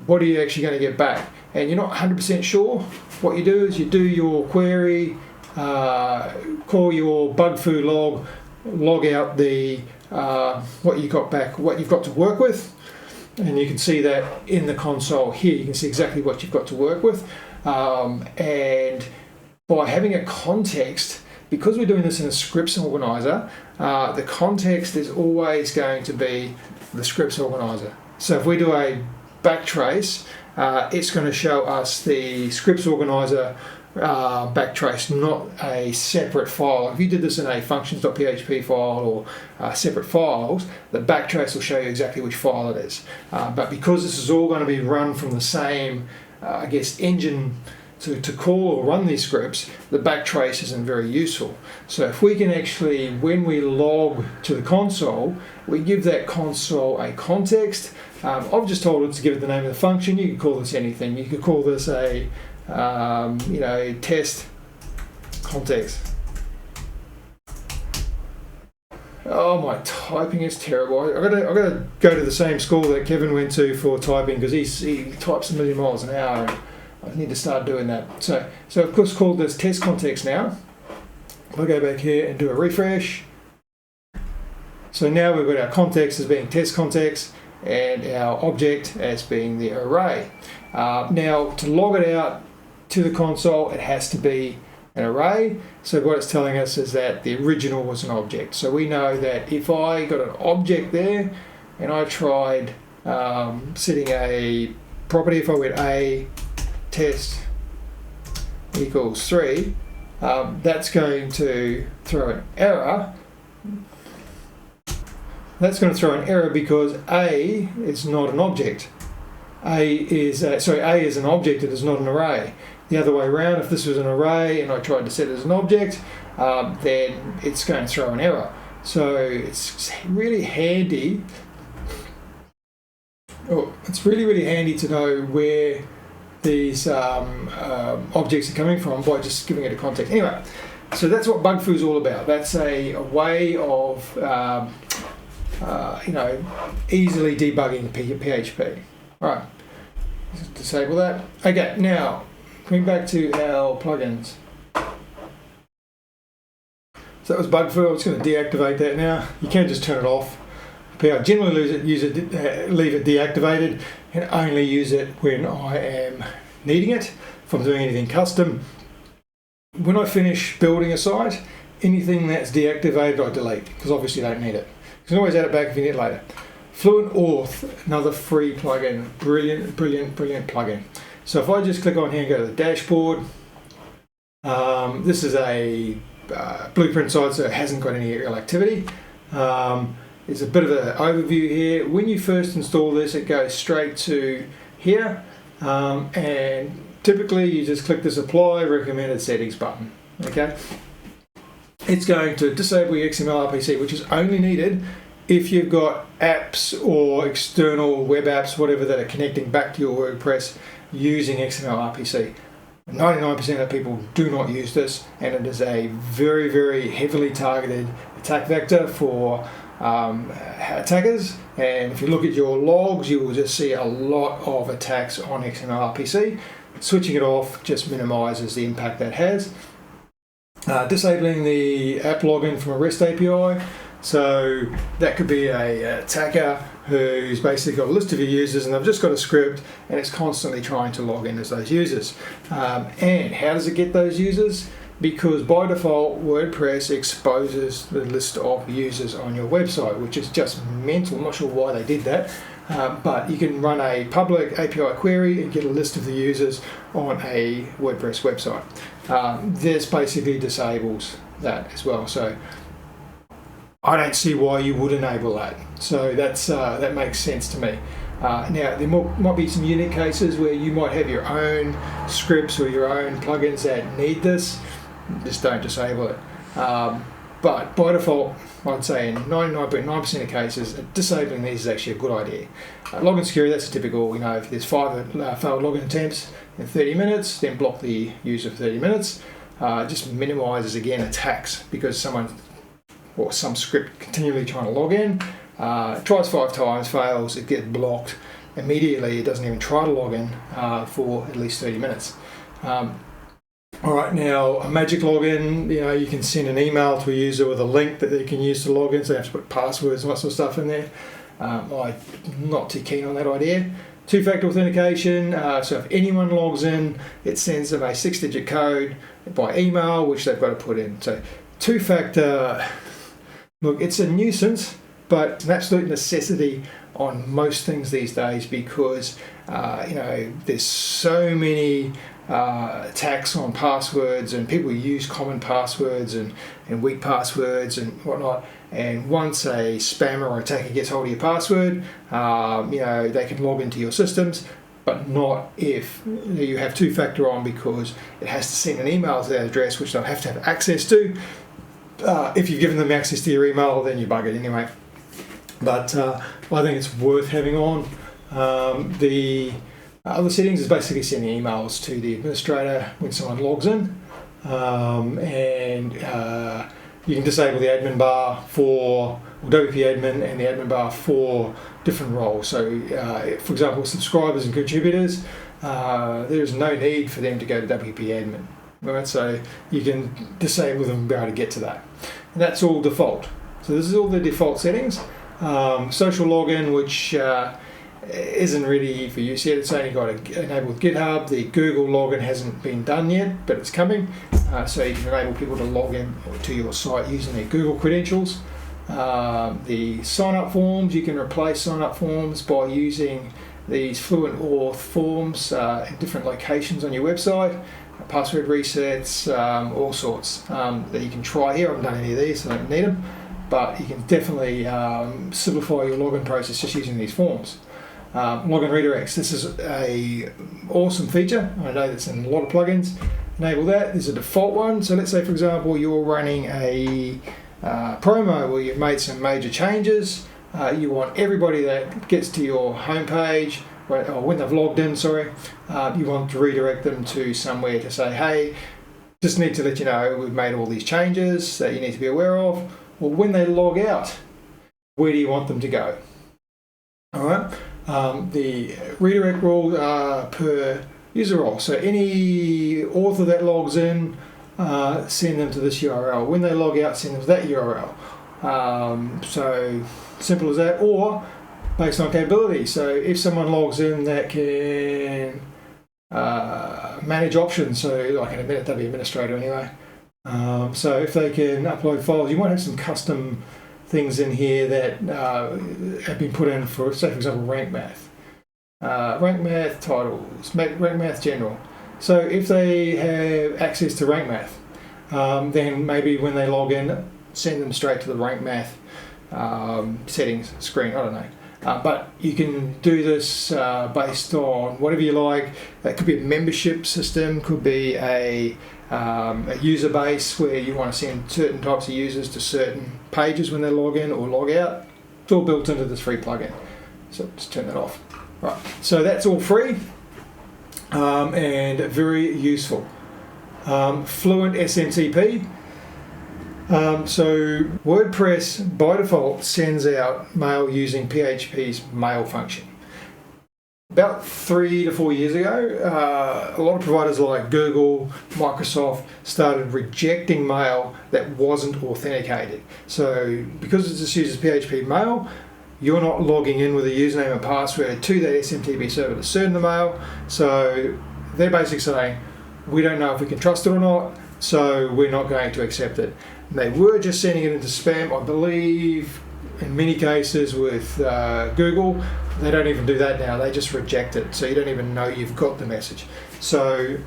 What are you actually going to get back? And you're not 100% sure. What you do is you do your query, call your BugFu log out the what you got back, what you've got to work with, and you can see that in the console here. You can see exactly what you've got to work with, and by having a context. Because we're doing this in a Scripts Organiser, the context is always going to be the Scripts Organiser. So if we do a backtrace, it's going to show us the Scripts Organiser backtrace, not a separate file. If you did this in a functions.php file or separate files, the backtrace will show you exactly which file it is. But because this is all going to be run from the same, I guess, engine to call or run these scripts, the backtrace isn't very useful. So if we can actually, when we log to the console, we give that console a context. I've just told it to give it the name of the function. You could call this anything. You could call this a test context. Oh, my typing is terrible. I've got to go to the same school that Kevin went to for typing, because he types a million miles an hour. And I need to start doing that. So of course, called this test context now. I'll go back here and do a refresh. So now we've got our context as being test context and our object as being the array. Now to log it out to the console, it has to be an array. So what it's telling us is that the original was an object. So we know that if I got an object there and I tried setting a property, if I went a test equals 3, that's going to throw an error. That's going to throw an error because A is not an object. A is an object, it is not an array. The other way around, if this was an array and I tried to set it as an object, then it's going to throw an error. So it's really handy. It's really handy to know where these objects are coming from by just giving it a context. Anyway, so that's what BugFu is all about. That's a way of easily debugging PHP. All right, let's disable that. Okay, now coming back to our plugins. So that was BugFu. I'm just going to deactivate that now. You can just turn it off. I generally leave it deactivated and only use it when I am needing it. If I'm doing anything custom, when I finish building a site, anything that's deactivated I delete because obviously you don't need it. You can always add it back if you need it later. FluentAuth, another free plugin, brilliant plugin. So if I just click on here and go to the dashboard, this is a blueprint site, so it hasn't got any real activity. There's a bit of an overview here. When you first install this, it goes straight to here, and typically you just click this apply recommended settings button. Okay, it's going to disable your XML RPC, which is only needed if you've got apps or external web apps, whatever, that are connecting back to your WordPress using XML RPC. 99% of people do not use this, and it is a very heavily targeted attack vector for attackers. And if you look at your logs, you will just see a lot of attacks on XML RPC. Switching it off just minimizes the impact that has. Disabling the app login from a REST API. So that could be a attacker who's basically got a list of your users and they've just got a script and it's constantly trying to log in as those users. And how does it get those users? Because by default, WordPress exposes the list of users on your website, which is just mental. I'm not sure why they did that, but you can run a public API query and get a list of the users on a WordPress website. This basically disables that as well. So I don't see why you would enable that. So that makes sense to me. Now, there might be some unique cases where you might have your own scripts or your own plugins that need this. Just don't disable it. But by default, I'd say in 99.9% of cases, disabling these is actually a good idea. Login security, that's a typical, if there's 5 failed login attempts in 30 minutes, then block the user for 30 minutes. Just minimizes, again, attacks because someone or some script continually trying to log in, tries 5 times, fails, it gets blocked immediately. It doesn't even try to log in for at least 30 minutes. All right, now a magic login, you can send an email to a user with a link that they can use to log in, so they have to put passwords and that sort of stuff in there. I'm not too keen on that idea. Two-factor authentication, so if anyone logs in, it sends them a 6-digit code by email, which they've got to put in. So two-factor, look, it's a nuisance, but it's an absolute necessity on most things these days because, there's so many attacks on passwords and people use common passwords and weak passwords and whatnot. And once a spammer or attacker gets hold of your password, they can log into your systems, but not if you have two-factor on, because it has to send an email to that address, which they'll have to have access to. If you've given them access to your email, then you bug it anyway. But I think it's worth having on. The other settings is basically sending emails to the administrator when someone logs in. You can disable the admin bar for WP admin and the admin bar for different roles. So, for example, subscribers and contributors, there's no need for them to go to WP admin. Right? So you can disable them and be able to get to that. And that's all default. So this is all the default settings. Social login, which isn't really for use yet. It's only got to enable with GitHub. The Google login hasn't been done yet, but it's coming. So you can enable people to log in to your site using their Google credentials. The sign-up forms, you can replace sign-up forms by using these FluentAuth forms in different locations on your website. Password resets, all sorts that you can try here. I haven't done any of these, so I don't need them. But you can definitely simplify your login process just using these forms. login redirects. This is a awesome feature. I know that's in a lot of plugins. Enable that. There's a default one. So let's say, for example, you're running a promo where you've made some major changes. You want everybody that gets to your homepage, or when they've logged in, you want to redirect them to somewhere to say, hey, just need to let you know we've made all these changes that you need to be aware of. Well, when they log out, where do you want them to go? All right. The redirect rule per user role. So any author that logs in, send them to this URL. When they log out, send them to that URL. So simple as that. Or based on capability. So if someone logs in that can manage options, so like in a minute they'll be administrator anyway. So if they can upload files, you might have some custom things in here that have been put in for, say for example, rank math. Rank math titles, rank math general. So if they have access to rank math, then maybe when they log in, send them straight to the rank math settings screen. I don't know. But you can do this based on whatever you like. It could be a membership system, could be a user base where you want to send certain types of users to certain pages when they log in or log out. It's all built into this free plugin. So just turn that off. Right. So that's all free and very useful. FluentSMTP. So WordPress by default sends out mail using PHP's mail function. About 3 to 4 years ago, a lot of providers like Google, Microsoft started rejecting mail that wasn't authenticated. So because it just uses PHP mail, you're not logging in with a username and password to that SMTP server to send the mail. So they're basically saying, we don't know if we can trust it or not, so we're not going to accept it. And they were just sending it into spam, I believe, in many cases with Google. They don't even do that now, they just reject it, so you don't even know you've got the message. So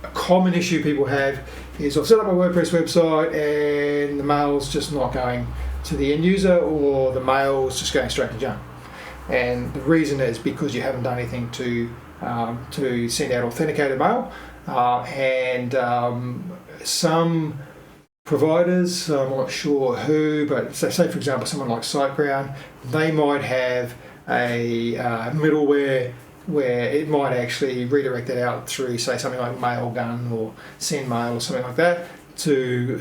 a common issue people have is I've set up a WordPress website and the mail's just not going to the end user, or the mail's just going straight to junk. And the reason is because you haven't done anything to send out authenticated mail. Some providers, I'm not sure who, but say for example someone like SiteGround, they might have a middleware where it might actually redirect it out through, say, something like Mailgun or SendMail or something like that to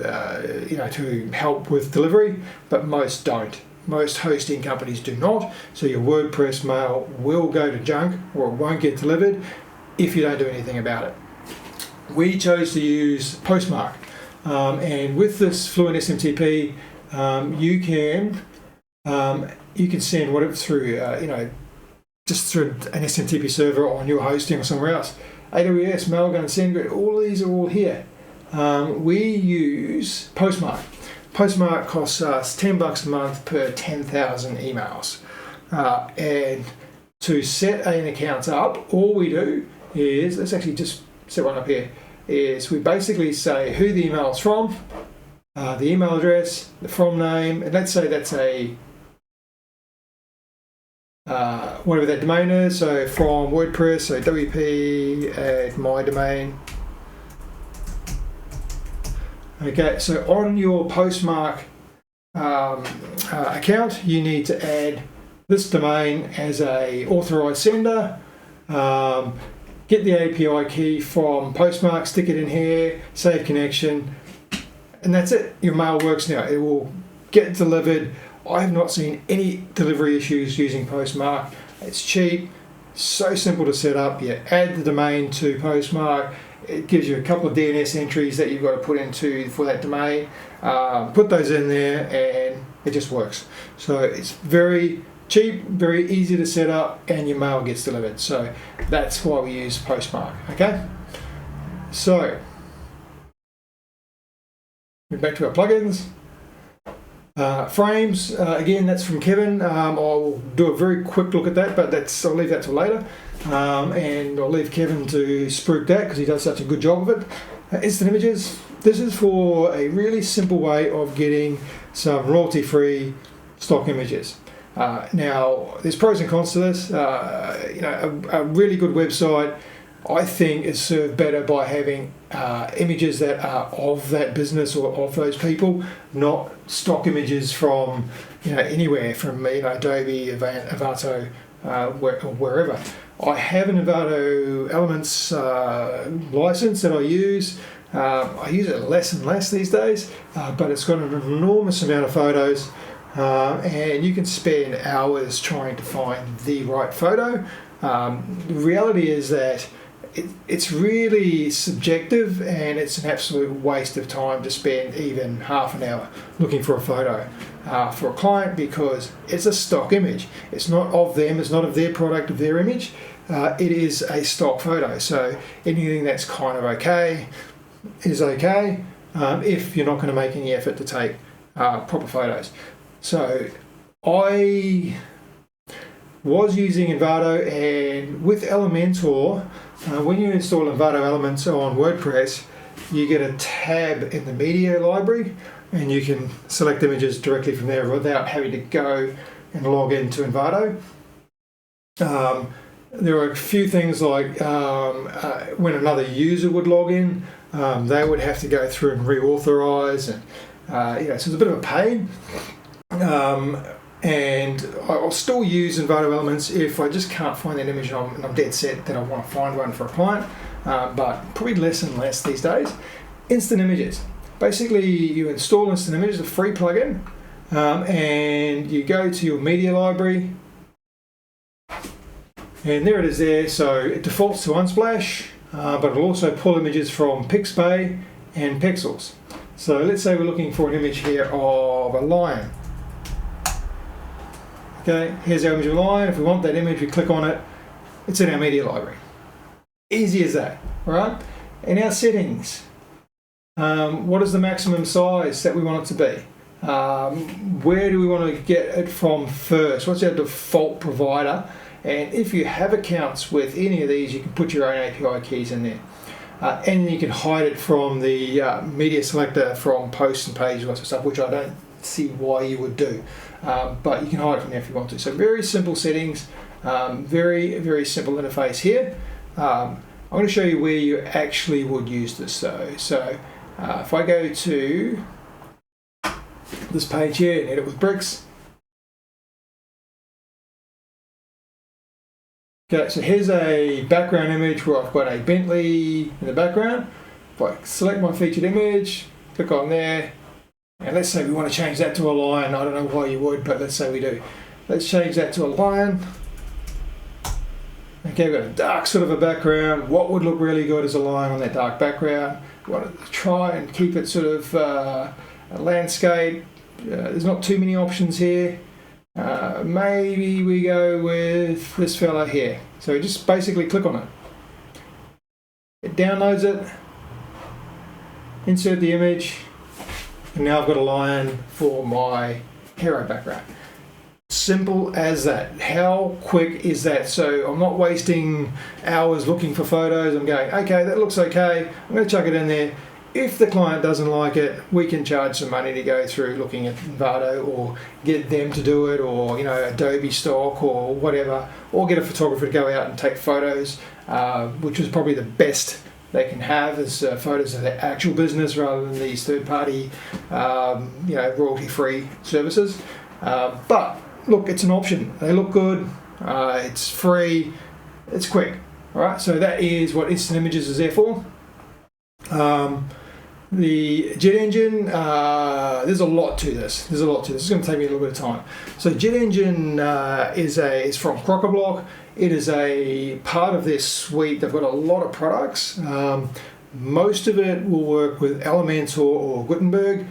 to help with delivery, but most don't. Most hosting companies do not, so your WordPress mail will go to junk or it won't get delivered if you don't do anything about it. We chose to use Postmark, and with this FluentSMTP, you can send whatever through just through an SMTP server on your hosting or somewhere else. AWS, Mailgun, SendGrid, all of these are all here. We use Postmark. Postmark costs us $10 a month per 10,000 emails. And to set an account up, all we do is, let's actually just set one up here, is we basically say who the email is from, the email address, the from name, and let's say that's a whatever that domain is, so from WordPress, so WP at my domain. Okay, so on your Postmark account, you need to add this domain as a authorized sender. Get the API key from Postmark, stick it in here, save connection, and that's it. Your mail works now. It will get delivered. I have not seen any delivery issues using Postmark. It's cheap, so simple to set up. You add the domain to Postmark. It gives you a couple of DNS entries that you've got to put into for that domain. Put those in there and it just works. So it's very cheap, very easy to set up, and your mail gets delivered. So that's why we use Postmark. Okay, so back to our plugins. Frames, again, that's from Kevin. I'll do a very quick look at that, but I'll leave that till later. And I'll leave Kevin to spruik that because he does such a good job of it. InstantImages, this is for a really simple way of getting some royalty-free stock images. Now, there's pros and cons to this. A really good website, I think, is served better by having images that are of that business or of those people, not stock images from anywhere, from Adobe, Avato, wherever. I have an Avato Elements license that I use. I use it less and less these days, but it's got an enormous amount of photos, and you can spend hours trying to find the right photo. The reality is that it's really subjective, and it's an absolute waste of time to spend even half an hour looking for a photo for a client, because it's a stock image. It's not of them, it's not of their product, of their image. It is a stock photo, so anything that's kind of okay is okay if you're not going to make any effort to take proper photos. So I was using Envato, and with Elementor, when you install Envato Elements on WordPress, you get a tab in the media library, and you can select images directly from there without having to go and log into Envato. There are a few things like when another user would log in, they would have to go through and reauthorize, and so it's a bit of a pain. And I'll still use Envato Elements if I just can't find that image and I'm dead set that I want to find one for a client, but probably less and less these days. InstantImages. Basically, you install InstantImages, a free plugin, and you go to your media library, and there it is there. So it defaults to Unsplash, but it'll also pull images from Pixabay and Pexels. So let's say we're looking for an image here of a lion. Okay, here's our image of a lion. If we want that image, we click on it. It's in our media library. Easy as that, right? In our settings, what is the maximum size that we want it to be? Where do we want to get it from first? What's our default provider? And if you have accounts with any of these, you can put your own API keys in there. And you can hide it from the media selector from posts and pages, lots of stuff, which I don't see why you would do. But you can hide it from there if you want to. So very simple settings, very, very simple interface here. I'm going to show you where you actually would use this though. So if I go to this page here and edit with bricks. Okay, so here's a background image where I've got a Bentley in the background. If I select my featured image, click on there, and let's say we want to change that to a lion. I don't know why you would, but let's say we do. Let's change that to a lion. Okay, we've got a dark sort of a background. What would look really good as a lion on that dark background? We want to try and keep it sort of a landscape. There's not too many options here. Maybe we go with this fella here. So we just basically click on it. It downloads it, insert the image, and now I've got a lion for my hero background. Simple as that. How quick is that? So I'm not wasting hours looking for photos. I'm going, okay, that looks okay. I'm going to chuck it in there. If the client doesn't like it, we can charge some money to go through looking at Envato, or get them to do it, or Adobe stock or whatever, or get a photographer to go out and take photos, which is probably the best they can have, is photos of their actual business rather than these third-party, royalty-free services. But look, it's an option. They look good. It's free. It's quick. All right. So that is what InstantImages is there for. The JetEngine, there's a lot to this. It's going to take me a little bit of time. So JetEngine is from Crockablock. It is a part of their suite. They've got a lot of products. Most of it will work with Elementor or Gutenberg.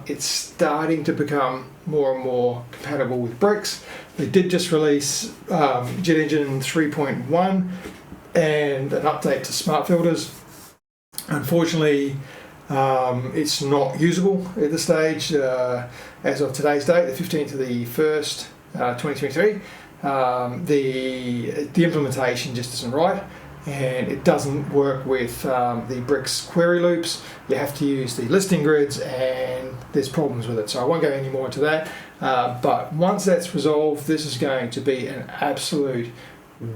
It's starting to become more and more compatible with Bricks. They did just release JetEngine 3.1 and an update to Smart Filters. Unfortunately, it's not usable at this stage as of today's date, the 15th of the 1st, 2023. The implementation just isn't right. and it doesn't work with the Bricks query loops. You have to use the listing grids, and there's problems with it. So I won't go any more into that. But once that's resolved, this is going to be an absolute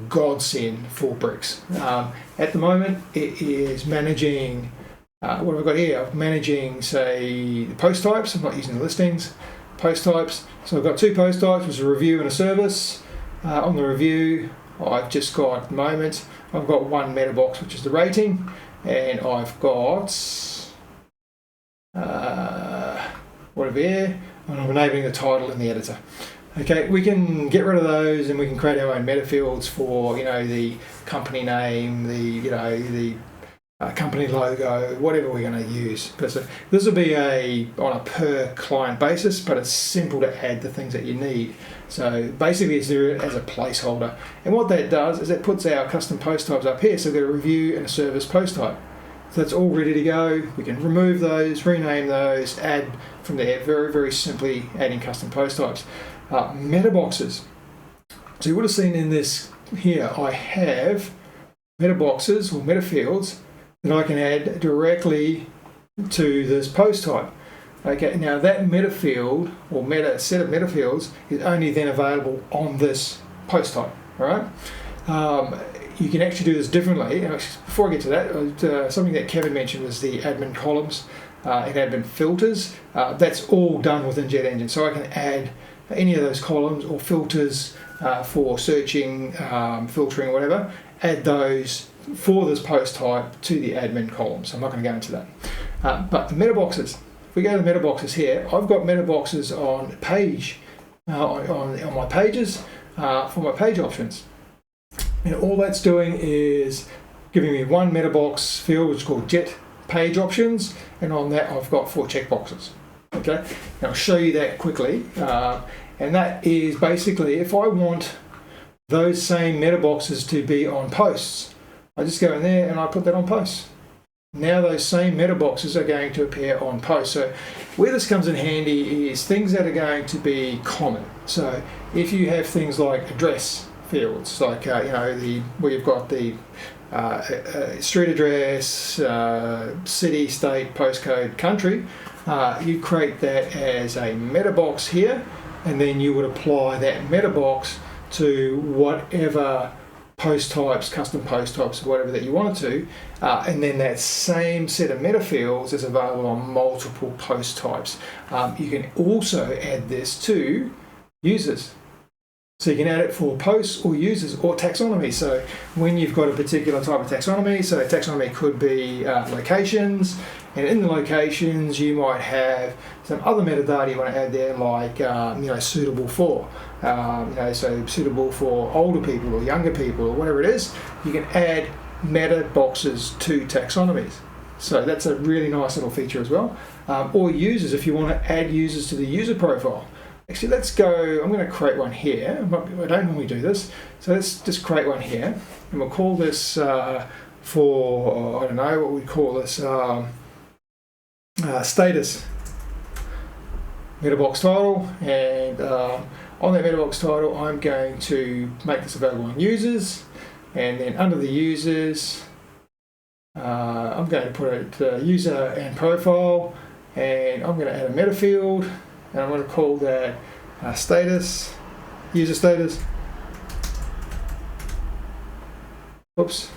godsend for Bricks. At the moment, it is managing, what have I got here? I'm managing, say, the post types. I'm not using the listings. Post types. So I've got two post types, which is a review and a service. On the review, I've just got, at the moment, I've got one meta box, which is the rating, and I've got whatever here, and I'm enabling the title in the editor. Okay, we can get rid of those, and we can create our own meta fields for, you know, the company name, the, you know, the company logo, whatever we're going to use. But so this will be on a per client basis, but it's simple to add the things that you need. So basically it's there as a placeholder. And what that does is it puts our custom post types up here. So we've got a review and a service post type. So that's all ready to go. We can remove those, rename those, add from there, very, very simply adding custom post types. Meta boxes. So you would have seen in this here, I have meta boxes or meta fields that I can add directly to this post type. Okay, now that meta field or meta set of meta fields is only then available on this post type. All right. You can actually do this differently. Before I get to that, something that Kevin mentioned was the admin columns and admin filters. That's all done within JetEngine, so I can add any of those columns or filters for searching, filtering, whatever. Add those for this post type to the admin column. So I'm not going to go into that. But the meta boxes. If we go to the meta boxes here, I've got meta boxes on page, on my pages for my page options. And all that's doing is giving me one meta box field, which is called Jet Page Options, and on that I've got 4 checkboxes. Okay, and I'll show you that quickly. And that is basically if I want those same meta boxes to be on posts, I just go in there and I put that on posts. Now those same meta boxes are going to appear on posts. So where this comes in handy is things that are going to be common. So if you have things like address fields, like where you've got the street address, city, state, postcode, country, you create that as a meta box here, and then you would apply that meta box to whatever post types, custom post types, whatever that you wanted to, and then that same set of meta fields is available on multiple post types. You can also add this to users. So you can add it for posts or users or taxonomy. So when you've got a particular type of taxonomy, so taxonomy could be locations, and in the locations you might have some other metadata you want to add there, like suitable for, so suitable for older people or younger people or whatever it is. You can add meta boxes to taxonomies. So that's a really nice little feature as well. Or users, if you want to add users to the user profile. Actually, let's go, I'm going to create one here. I don't normally do this. So let's just create one here. And we'll call this for, I don't know, what we call this, status. Metabox title. And on that metabox title, I'm going to make this available on users. And then under the users, I'm going to put it user and profile. And I'm going to add a meta field. And I'm going to call that status, user status. Oops.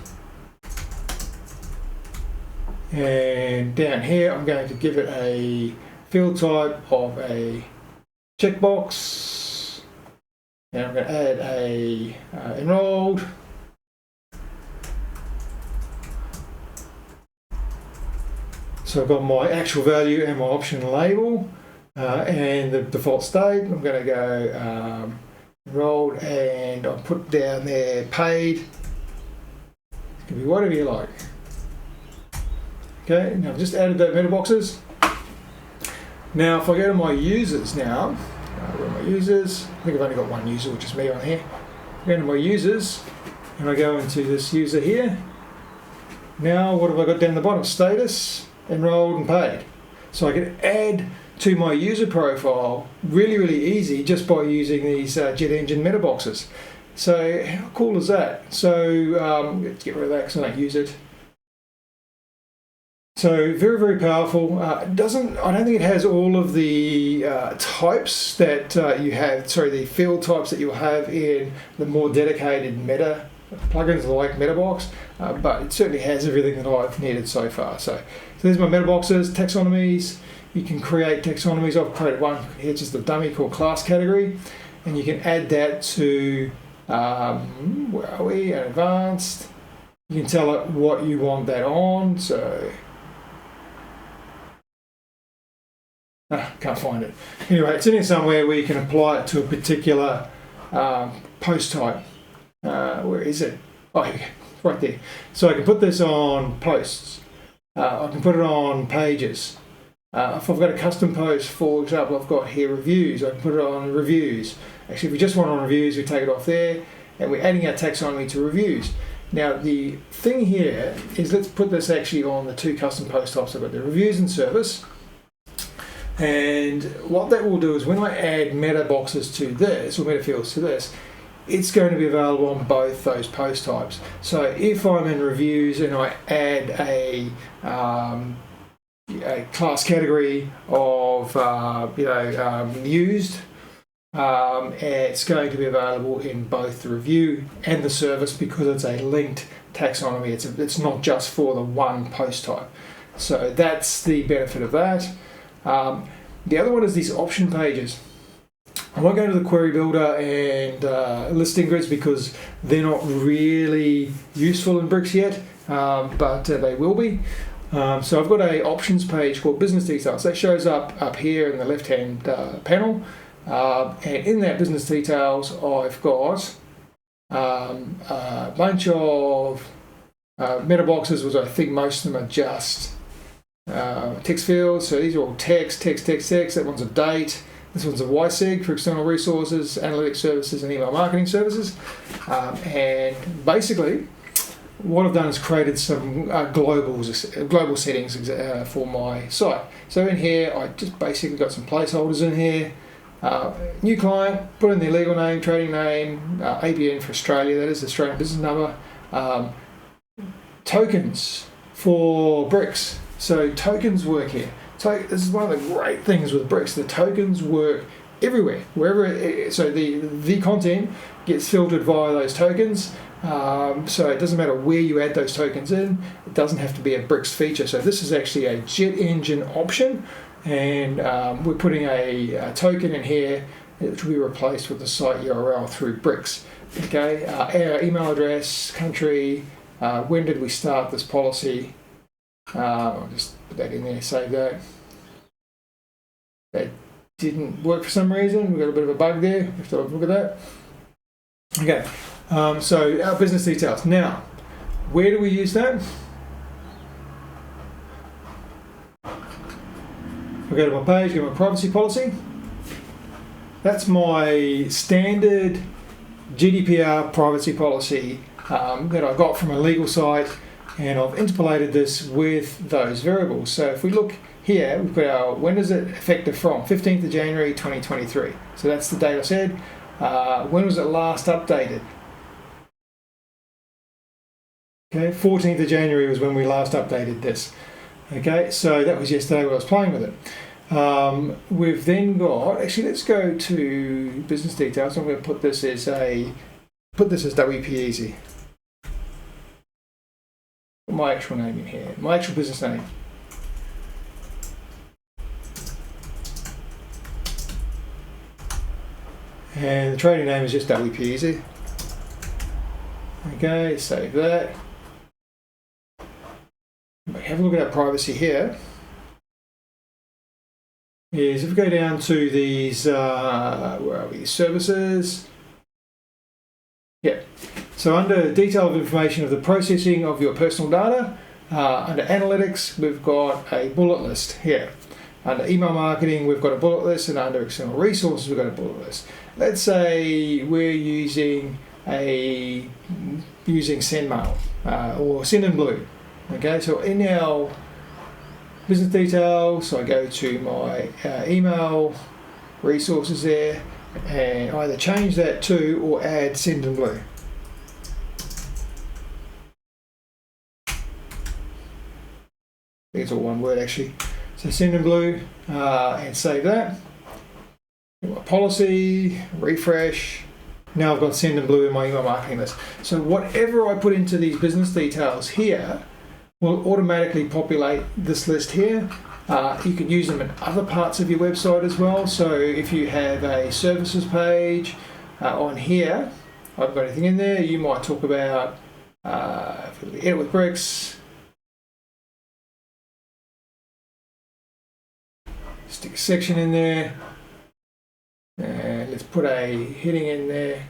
And down here, I'm going to give it a field type of a checkbox. And I'm going to add a enrolled. So I've got my actual value and my option label. And the default state, I'm going to go enrolled, and I'll put down there paid. It can be whatever you like. Okay, now I've just added that meta boxes. Now if I go to my users now, where are my users? I think I've only got one user, which is me on here. I go into my users, and I go into this user here. Now what have I got down the bottom? Status, enrolled and paid. So I can add to my user profile really, really easy just by using these JetEngine meta boxes. So how cool is that? So let's get rid of that because I don't use it. So very, very powerful. I don't think it has all of the types that you have, the field types that you'll have in the more dedicated meta plugins like MetaBox, but it certainly has everything that I've needed so far. So there's my MetaBoxes, taxonomies. You can create taxonomies. I've created one here, just a dummy called class category, and you can add that to, where are we, advanced. You can tell it what you want that on, so can't find it. Anyway, it's in here somewhere where you can apply it to a particular post type. Where is it? Oh, here we go. It's right there. So I can put this on posts. I can put it on pages. If I've got a custom post, for example, I've got here reviews. I can put it on reviews. Actually, if we just want on reviews, we take it off there, and we're adding our taxonomy to reviews. Now, the thing here is, let's put this actually on the two custom post types. I've got the reviews and service. And what that will do is when I add meta boxes to this, or meta fields to this, it's going to be available on both those post types. So if I'm in reviews and I add a class category of used, it's going to be available in both the review and the service because it's a linked taxonomy. It's not just for the one post type. So that's the benefit of that. The other one is these option pages. I won't go into the query builder and listing grids because they're not really useful in Bricks yet, but they will be. So I've got a options page called business details. That shows up here in the left-hand panel. And in that business details, I've got a bunch of meta boxes, which I think most of them are just text fields. So these are all text. That one's a date. This one's a YSEG for external resources, analytics services, and email marketing services. And basically, what I've done is created some global settings for my site. So in here, I just basically got some placeholders in here. New client, put in their legal name, trading name, ABN for Australia, that is the Australian business number. Tokens for Bricks. So tokens work here. This is one of the great things with Bricks. The tokens work everywhere, wherever. So the content gets filtered via those tokens. So it doesn't matter where you add those tokens in. It doesn't have to be a Bricks feature. So this is actually a JetEngine option, and we're putting a token in here which will be replaced with the site URL through Bricks. Okay, our email address, country, when did we start this policy? I'll just put that in there, save that. That didn't work for some reason. We've got a bit of a bug there. We have to look at that. Okay, so our business details. Now, where do we use that? I go to my page, go to my privacy policy. That's my standard GDPR privacy policy that I got from a legal site, and I've interpolated this with those variables. So if we look here, we've got our, when is it effective from? 15th of January 2023. So that's the date I said. When was it last updated? Okay, 14th of January was when we last updated this. Okay, so that was yesterday when I was playing with it. We've then got, actually let's go to business details. I'm going to put this as WP Easy. Put my actual name in here, my actual business name. And the trading name is just WP Easy. Okay, save that. Have a look at our privacy here. Is if we go down to these, where are we? Services. Yeah. So under detailed information of the processing of your personal data, under analytics, we've got a bullet list here. Under email marketing, we've got a bullet list, and under external resources, we've got a bullet list. Let's say we're using SendMail or Sendinblue. Okay, so in our business details, so I go to my email resources there, and either change that to or add send in blue. I think it's all one word actually. So send in blue and save that. Policy, refresh. Now I've got send in blue in my email marketing list. So whatever I put into these business details here will automatically populate this list here. You can use them in other parts of your website as well. So if you have a services page on here, I haven't got anything in there. You might talk about edit with bricks. Stick a section in there. And let's put a heading in there.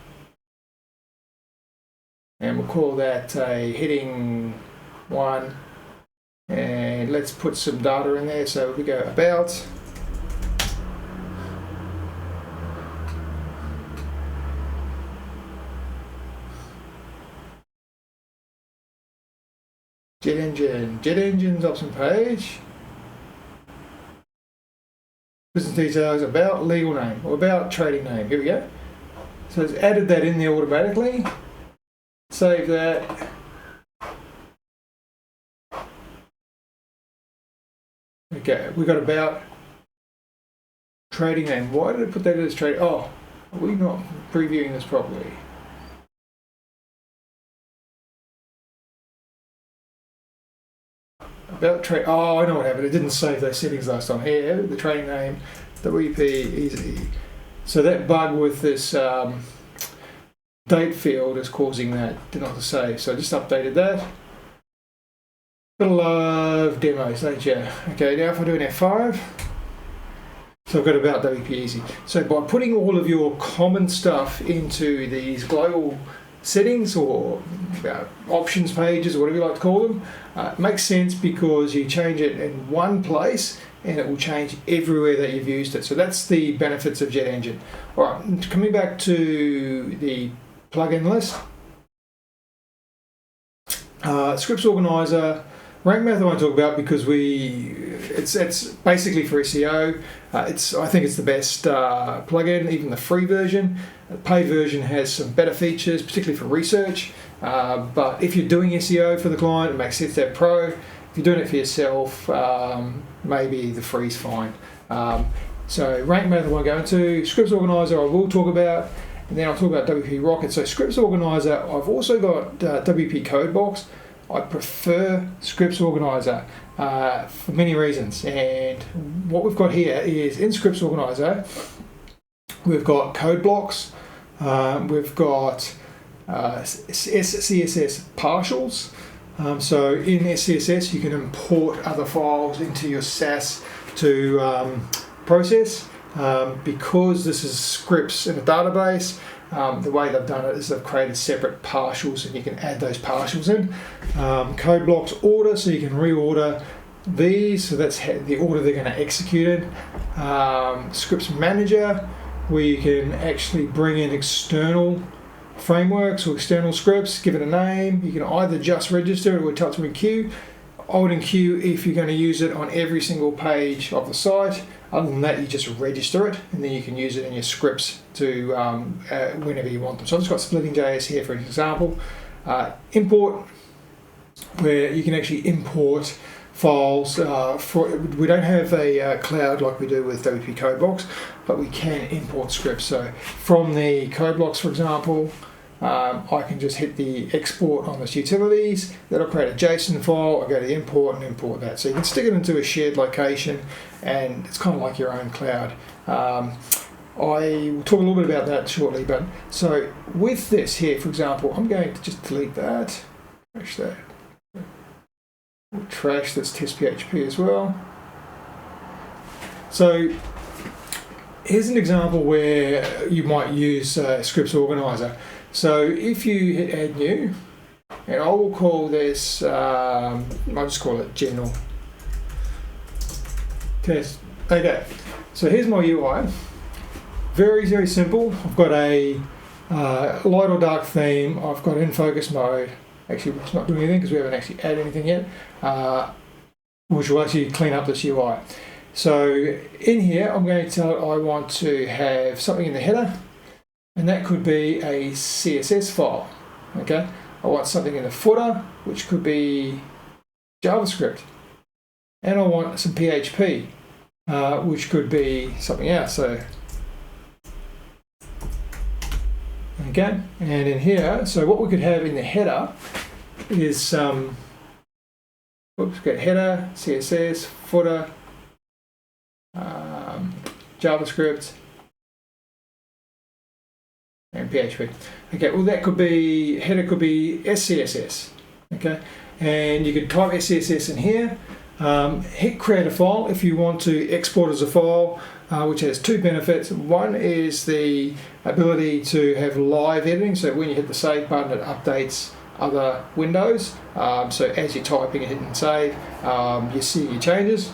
And we'll call that a heading 1. And let's put some data in there. So we go about. JetEngine's option page. Business details, about legal name, or about trading name. Here we go. So it's added that in there automatically. Save that. Okay, we got about trading name. Why did I put that as trading? Oh, are we not previewing this properly? About trade. Oh, I know what happened. It didn't save those settings last time. Here, the trading name, WP easy. So that bug with this date field is causing that. Did not to save. So I just updated that. Gotta love demos, don't you? Okay, now if I do an F5, so I've got about WP easy. So by putting all of your common stuff into these global settings or options pages or whatever you like to call them, it makes sense because you change it in one place and it will change everywhere that you've used it. So that's the benefits of JetEngine. All right, coming back to the plugin list. Scripts Organiser, rank method I want to talk about because it's basically for SEO. I think it's the best plugin, even the free version. The paid version has some better features, particularly for research. But if you're doing SEO for the client, it makes sense to have Pro. If you're doing it for yourself, maybe the free's fine. So rank method I want to go into. Scripts Organiser I will talk about, and then I'll talk about WP Rocket. So Scripts Organiser, I've also got WP Codebox. I prefer Scripts Organiser for many reasons, and what we've got here is in Scripts Organiser we've got code blocks, we've got CSS partials. So in SCSS you can import other files into your SAS to process. Because this is scripts in a database, the way they've done it is they've created separate partials and you can add those partials in. Code blocks order, so you can reorder these, so that's the order they're going to execute in. Scripts manager, where you can actually bring in external frameworks or external scripts, give it a name. You can either just register it or touch them in queue. Alt and Q if you're going to use it on every single page of the site. Other than that, you just register it and then you can use it in your scripts to whenever you want them. So I've just got splitting.js here for an example. Import, where you can actually import files. We don't have a cloud like we do with WP Codebox, but we can import scripts. So from the code blocks, for example, I can just hit the export on this utilities. That'll create a JSON file. I go to import and import that. So you can stick it into a shared location, and it's kind of like your own cloud. I will talk a little bit about that shortly. But so with this here, for example, I'm going to just delete that, trash that, trash this test PHP as well. So here's an example where you might use Scripts Organiser. So if you hit add new, and I will call this, I'll just call it general test. Okay, so here's my UI. Very, very simple. I've got a light or dark theme. I've got in focus mode. Actually, it's not doing anything because we haven't actually added anything yet, which will actually clean up this UI. So in here, I'm going to tell it I want to have something in the header, and that could be a CSS file. Okay, I want something in the footer, which could be JavaScript, and I want some PHP, which could be something else. So okay, and in here, so what we could have in the header is some, oops, get header, CSS, footer, JavaScript, and PHP. Okay, well that could be, header could be SCSS, okay, and you could type SCSS in here, hit create a file if you want to export as a file, which has two benefits. One is the ability to have live editing, so when you hit the save button it updates other windows, so as you're typing and hitting save, you see your changes.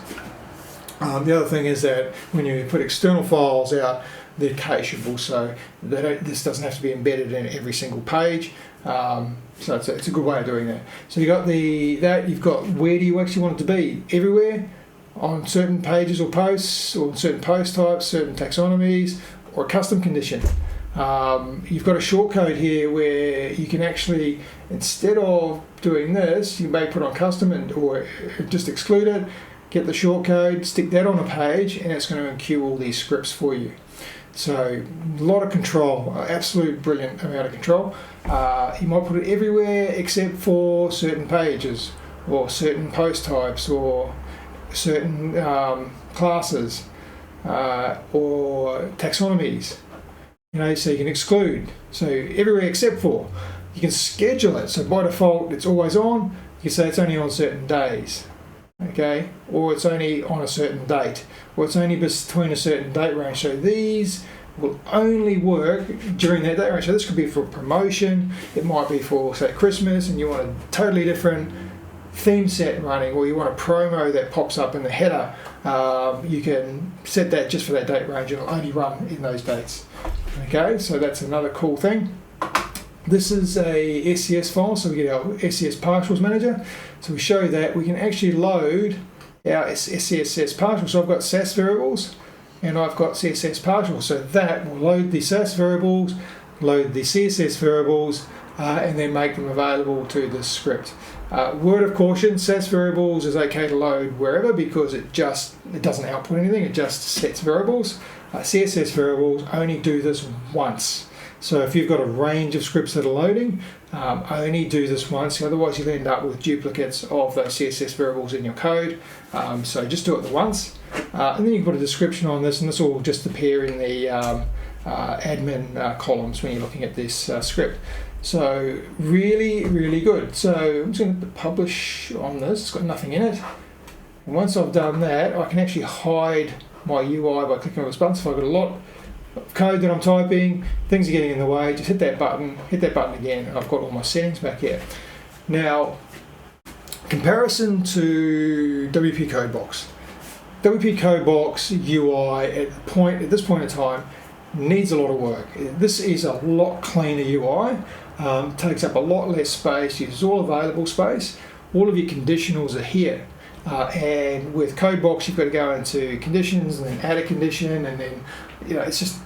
The other thing is that when you put external files out, they're cacheable, so this doesn't have to be embedded in every single page. So it's a good way of doing that. So you've got you've got where do you actually want it to be? Everywhere, on certain pages or posts, or certain post types, certain taxonomies, or a custom condition. You've got a shortcode here where you can actually, instead of doing this, you may put on custom or just exclude it, get the shortcode, stick that on a page, and it's going to enqueue all these scripts for you. So a lot of control, absolute brilliant amount of control. You might put it everywhere except for certain pages, or certain post types, or certain classes, or taxonomies. You know, so you can exclude. So everywhere except for. You can schedule it. So by default, it's always on. You can say it's only on certain days. Okay, or it's only on a certain date, or it's only between a certain date range. So these will only work during that date range. So this could be for promotion, it might be for, say, Christmas, and you want a totally different theme set running, or you want a promo that pops up in the header. You can set that just for that date range, and it'll only run in those dates. Okay, so that's another cool thing. This is a SCS file, so we get our SCS partials manager. So we show that we can actually load our SCSS partials. So I've got SAS variables and I've got CSS partials. So that will load the SAS variables, load the CSS variables, and then make them available to the script. Word of caution, SAS variables is okay to load wherever because it doesn't output anything, it just sets variables. CSS variables only do this once. So if you've got a range of scripts that are loading, only do this once, otherwise you'll end up with duplicates of those CSS variables in your code. So just do it once. And then you can put a description on this, and this will just appear in the admin columns when you're looking at this script. So really, really good. So I'm just going to publish on this, it's got nothing in it. And once I've done that, I can actually hide my UI by clicking on this button. So I've got a lot of code that I'm typing, things are getting in the way, just hit that button again, and I've got all my settings back here. Now, comparison to WP Codebox. WP Codebox UI at this point in time needs a lot of work. This is a lot cleaner UI, takes up a lot less space, uses all available space. All of your conditionals are here. And with Codebox, you've got to go into conditions and then add a condition, and then it's just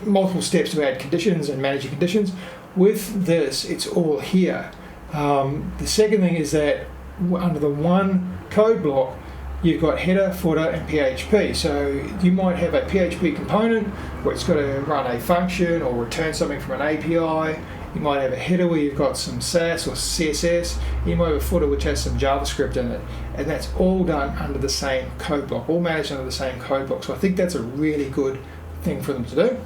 multiple steps to add conditions and manage your conditions. With this, it's all here. The second thing is that under the one code block, you've got header, footer, and PHP. So you might have a PHP component where it's got to run a function or return something from an API. You might have a header where you've got some SAS or CSS. You might have a footer which has some JavaScript in it. And that's all done under the same code block, all managed under the same code block. So I think that's a really good thing for them to do.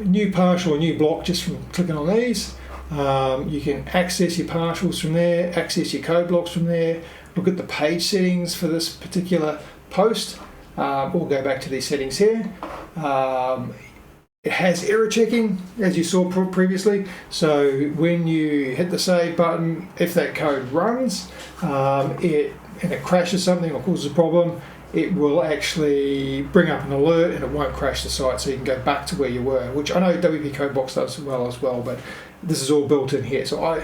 New partial or new block just from clicking on these. You can access your partials from there, access your code blocks from there, look at the page settings for this particular post. We'll go back to these settings here. It has error checking, as you saw previously. So when you hit the save button, if that code runs and it crashes something or causes a problem, it will actually bring up an alert and it won't crash the site, so you can go back to where you were, which I know WP Codebox does well as well, but this is all built in here. So I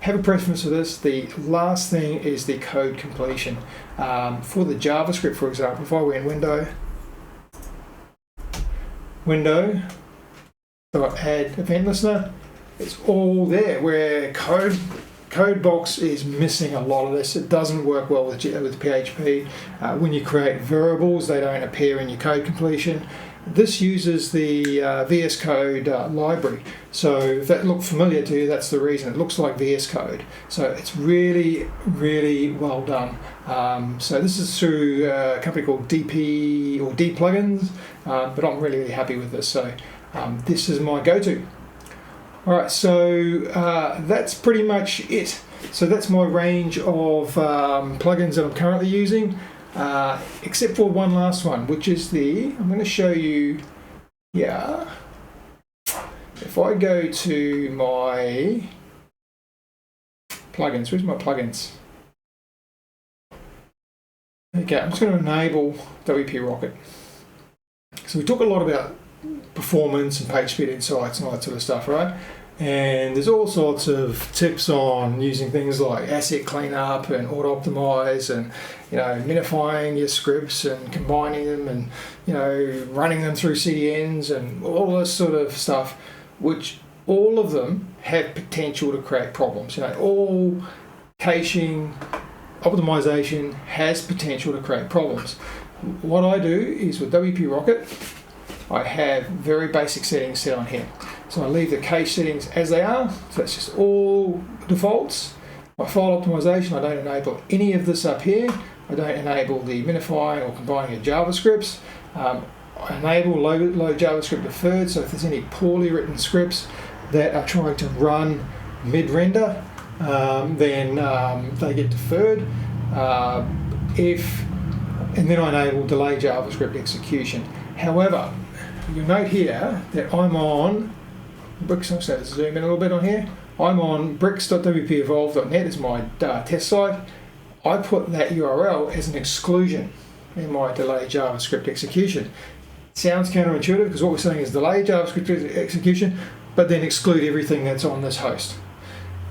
have a preference for this. The last thing is the code completion. For the JavaScript, for example, if I went window, add event listener, it's all there, where code box is missing a lot of this. It doesn't work well with PHP. When you create variables, they don't appear in your code completion. This uses the VS Code library. So if that looked familiar to you, that's the reason. It looks like VS Code. So it's really, really well done. So this is through a company called DP or D Plugins, but I'm really, really happy with this. So this is my go-to. All right, so that's pretty much it. So that's my range of plugins that I'm currently using. Except for one last one, which is I'm going to show you, if I go to my plugins, where's my plugins? Okay, I'm just going to enable WP Rocket. So we talk a lot about performance and page speed insights and all that sort of stuff, right? And there's all sorts of tips on using things like asset cleanup and auto optimize, and minifying your scripts and combining them, and running them through CDNs and all this sort of stuff, which all of them have potential to create problems. All caching optimization has potential to create problems. What I do is with WP Rocket, I have very basic settings set on here. So I leave the cache settings as they are, so that's just all defaults. My file optimization, I don't enable any of this up here. I don't enable the minifying or combining of JavaScripts. I enable load JavaScript deferred, so if there's any poorly written scripts that are trying to run mid-render, then they get deferred. And then I enable delay JavaScript execution. However, you'll note here that I'm on Bricks. I'm going to zoom in a little bit on here. I'm on bricks.wpevolve.net as my test site. I put that URL as an exclusion in my delay JavaScript execution. Sounds counterintuitive, because what we're saying is delay JavaScript execution, but then exclude everything that's on this host.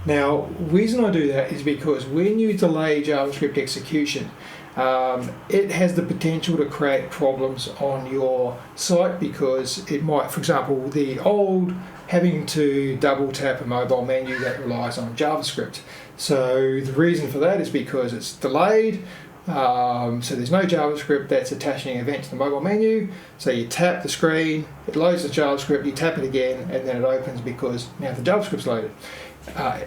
Now, the reason I do that is because when you delay JavaScript execution, it has the potential to create problems on your site, because it might, for example, the old having to double tap a mobile menu that relies on JavaScript. So the reason for that is because it's delayed, so there's no JavaScript that's attaching an event to the mobile menu. So you tap the screen, it loads the JavaScript, you tap it again, and then it opens because now the JavaScript's loaded.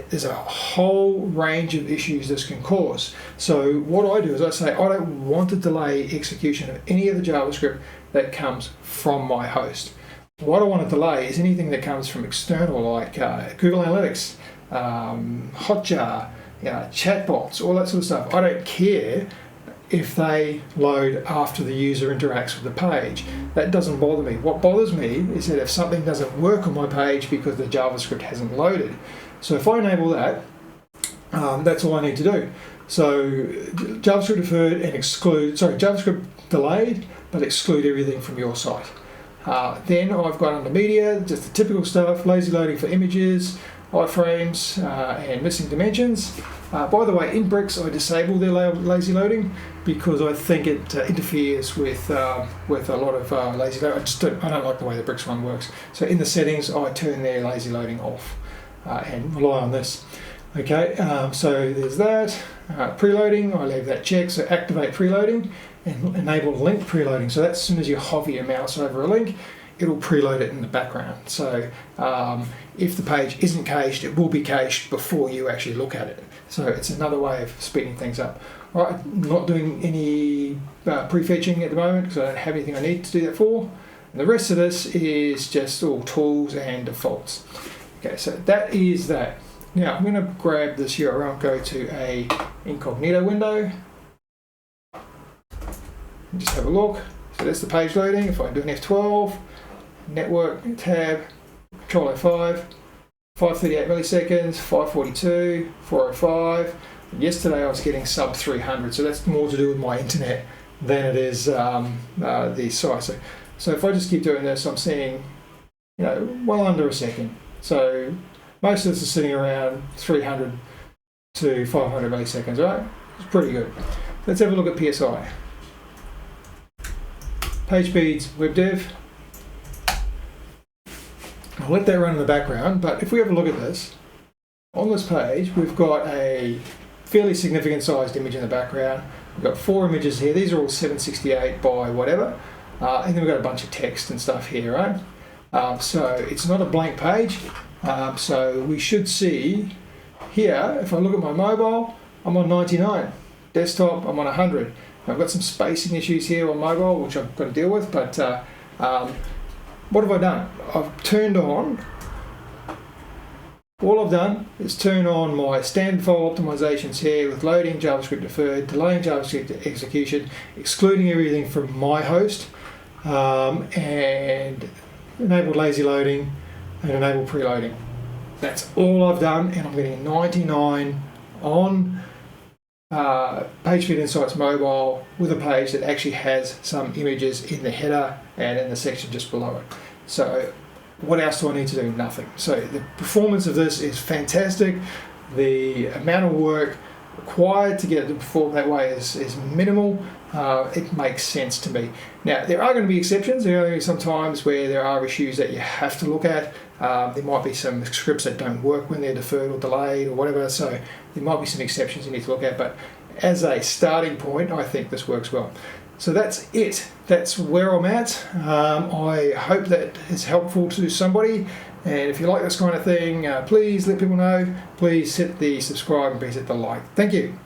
There's a whole range of issues this can cause. So what I do is I say I don't want to delay execution of any of the JavaScript that comes from my host. What I want to delay is anything that comes from external, like Google Analytics, Hotjar, chatbots, all that sort of stuff. I don't care if they load after the user interacts with the page. That doesn't bother me. What bothers me is that if something doesn't work on my page because the JavaScript hasn't loaded. So if I enable that, that's all I need to do. So JavaScript deferred and JavaScript delayed, but exclude everything from your site. Then I've got under media, just the typical stuff, lazy loading for images, iframes, and missing dimensions. By the way, in Bricks I disable their lazy loading because I think it interferes with a lot of lazy loading. I don't like the way the Bricks one works. So in the settings I turn their lazy loading off and rely on this. Okay, so there's that. Preloading, I leave that checked, so activate preloading and enable link preloading. So that's as soon as you hover your mouse over a link, it'll preload it in the background. So if the page isn't cached, it will be cached before you actually look at it. So it's another way of speeding things up. All right, I'm not doing any prefetching at the moment because I don't have anything I need to do that for. And the rest of this is just all tools and defaults. Okay, so that is that. Now I'm going to grab this URL, go to a incognito window, and just have a look. So that's the page loading. If I do an F12, network tab, Control F5, 538 milliseconds, 542, 405. Yesterday I was getting sub 300, so that's more to do with my internet than it is the site. So if I just keep doing this, I'm seeing, well under a second. So most of this is sitting around 300 to 500 milliseconds, right? It's pretty good. Let's have a look at PSI. Page speeds, web dev. I'll let that run in the background, but if we have a look at this, on this page, we've got a fairly significant sized image in the background. We've got 4 images here. These are all 768 by whatever. And then we've got a bunch of text and stuff here, right? So it's not a blank page. So we should see here, if I look at my mobile, I'm on 99. Desktop, I'm on 100. I've got some spacing issues here on mobile, which I've got to deal with, but what have I done? I've turned on, all I've done is turn on my standard file optimizations here with loading JavaScript deferred, delaying JavaScript execution, excluding everything from my host, and enable lazy loading and enable preloading. That's all I've done, and I'm getting 99 on PageSpeed Insights Mobile with a page that actually has some images in the header and in the section just below it. So what else do I need to do? Nothing. So the performance of this is fantastic. The amount of work required to get it to perform that way is minimal. It makes sense to me. Now, there are going to be exceptions. There are going to be some times where there are issues that you have to look at. There might be some scripts that don't work when they're deferred or delayed or whatever, so there might be some exceptions you need to look at, but as a starting point, I think this works well. So that's it. That's where I'm at. I hope that is helpful to somebody, and if you like this kind of thing, please let people know. Please hit the subscribe and please hit the like. Thank you.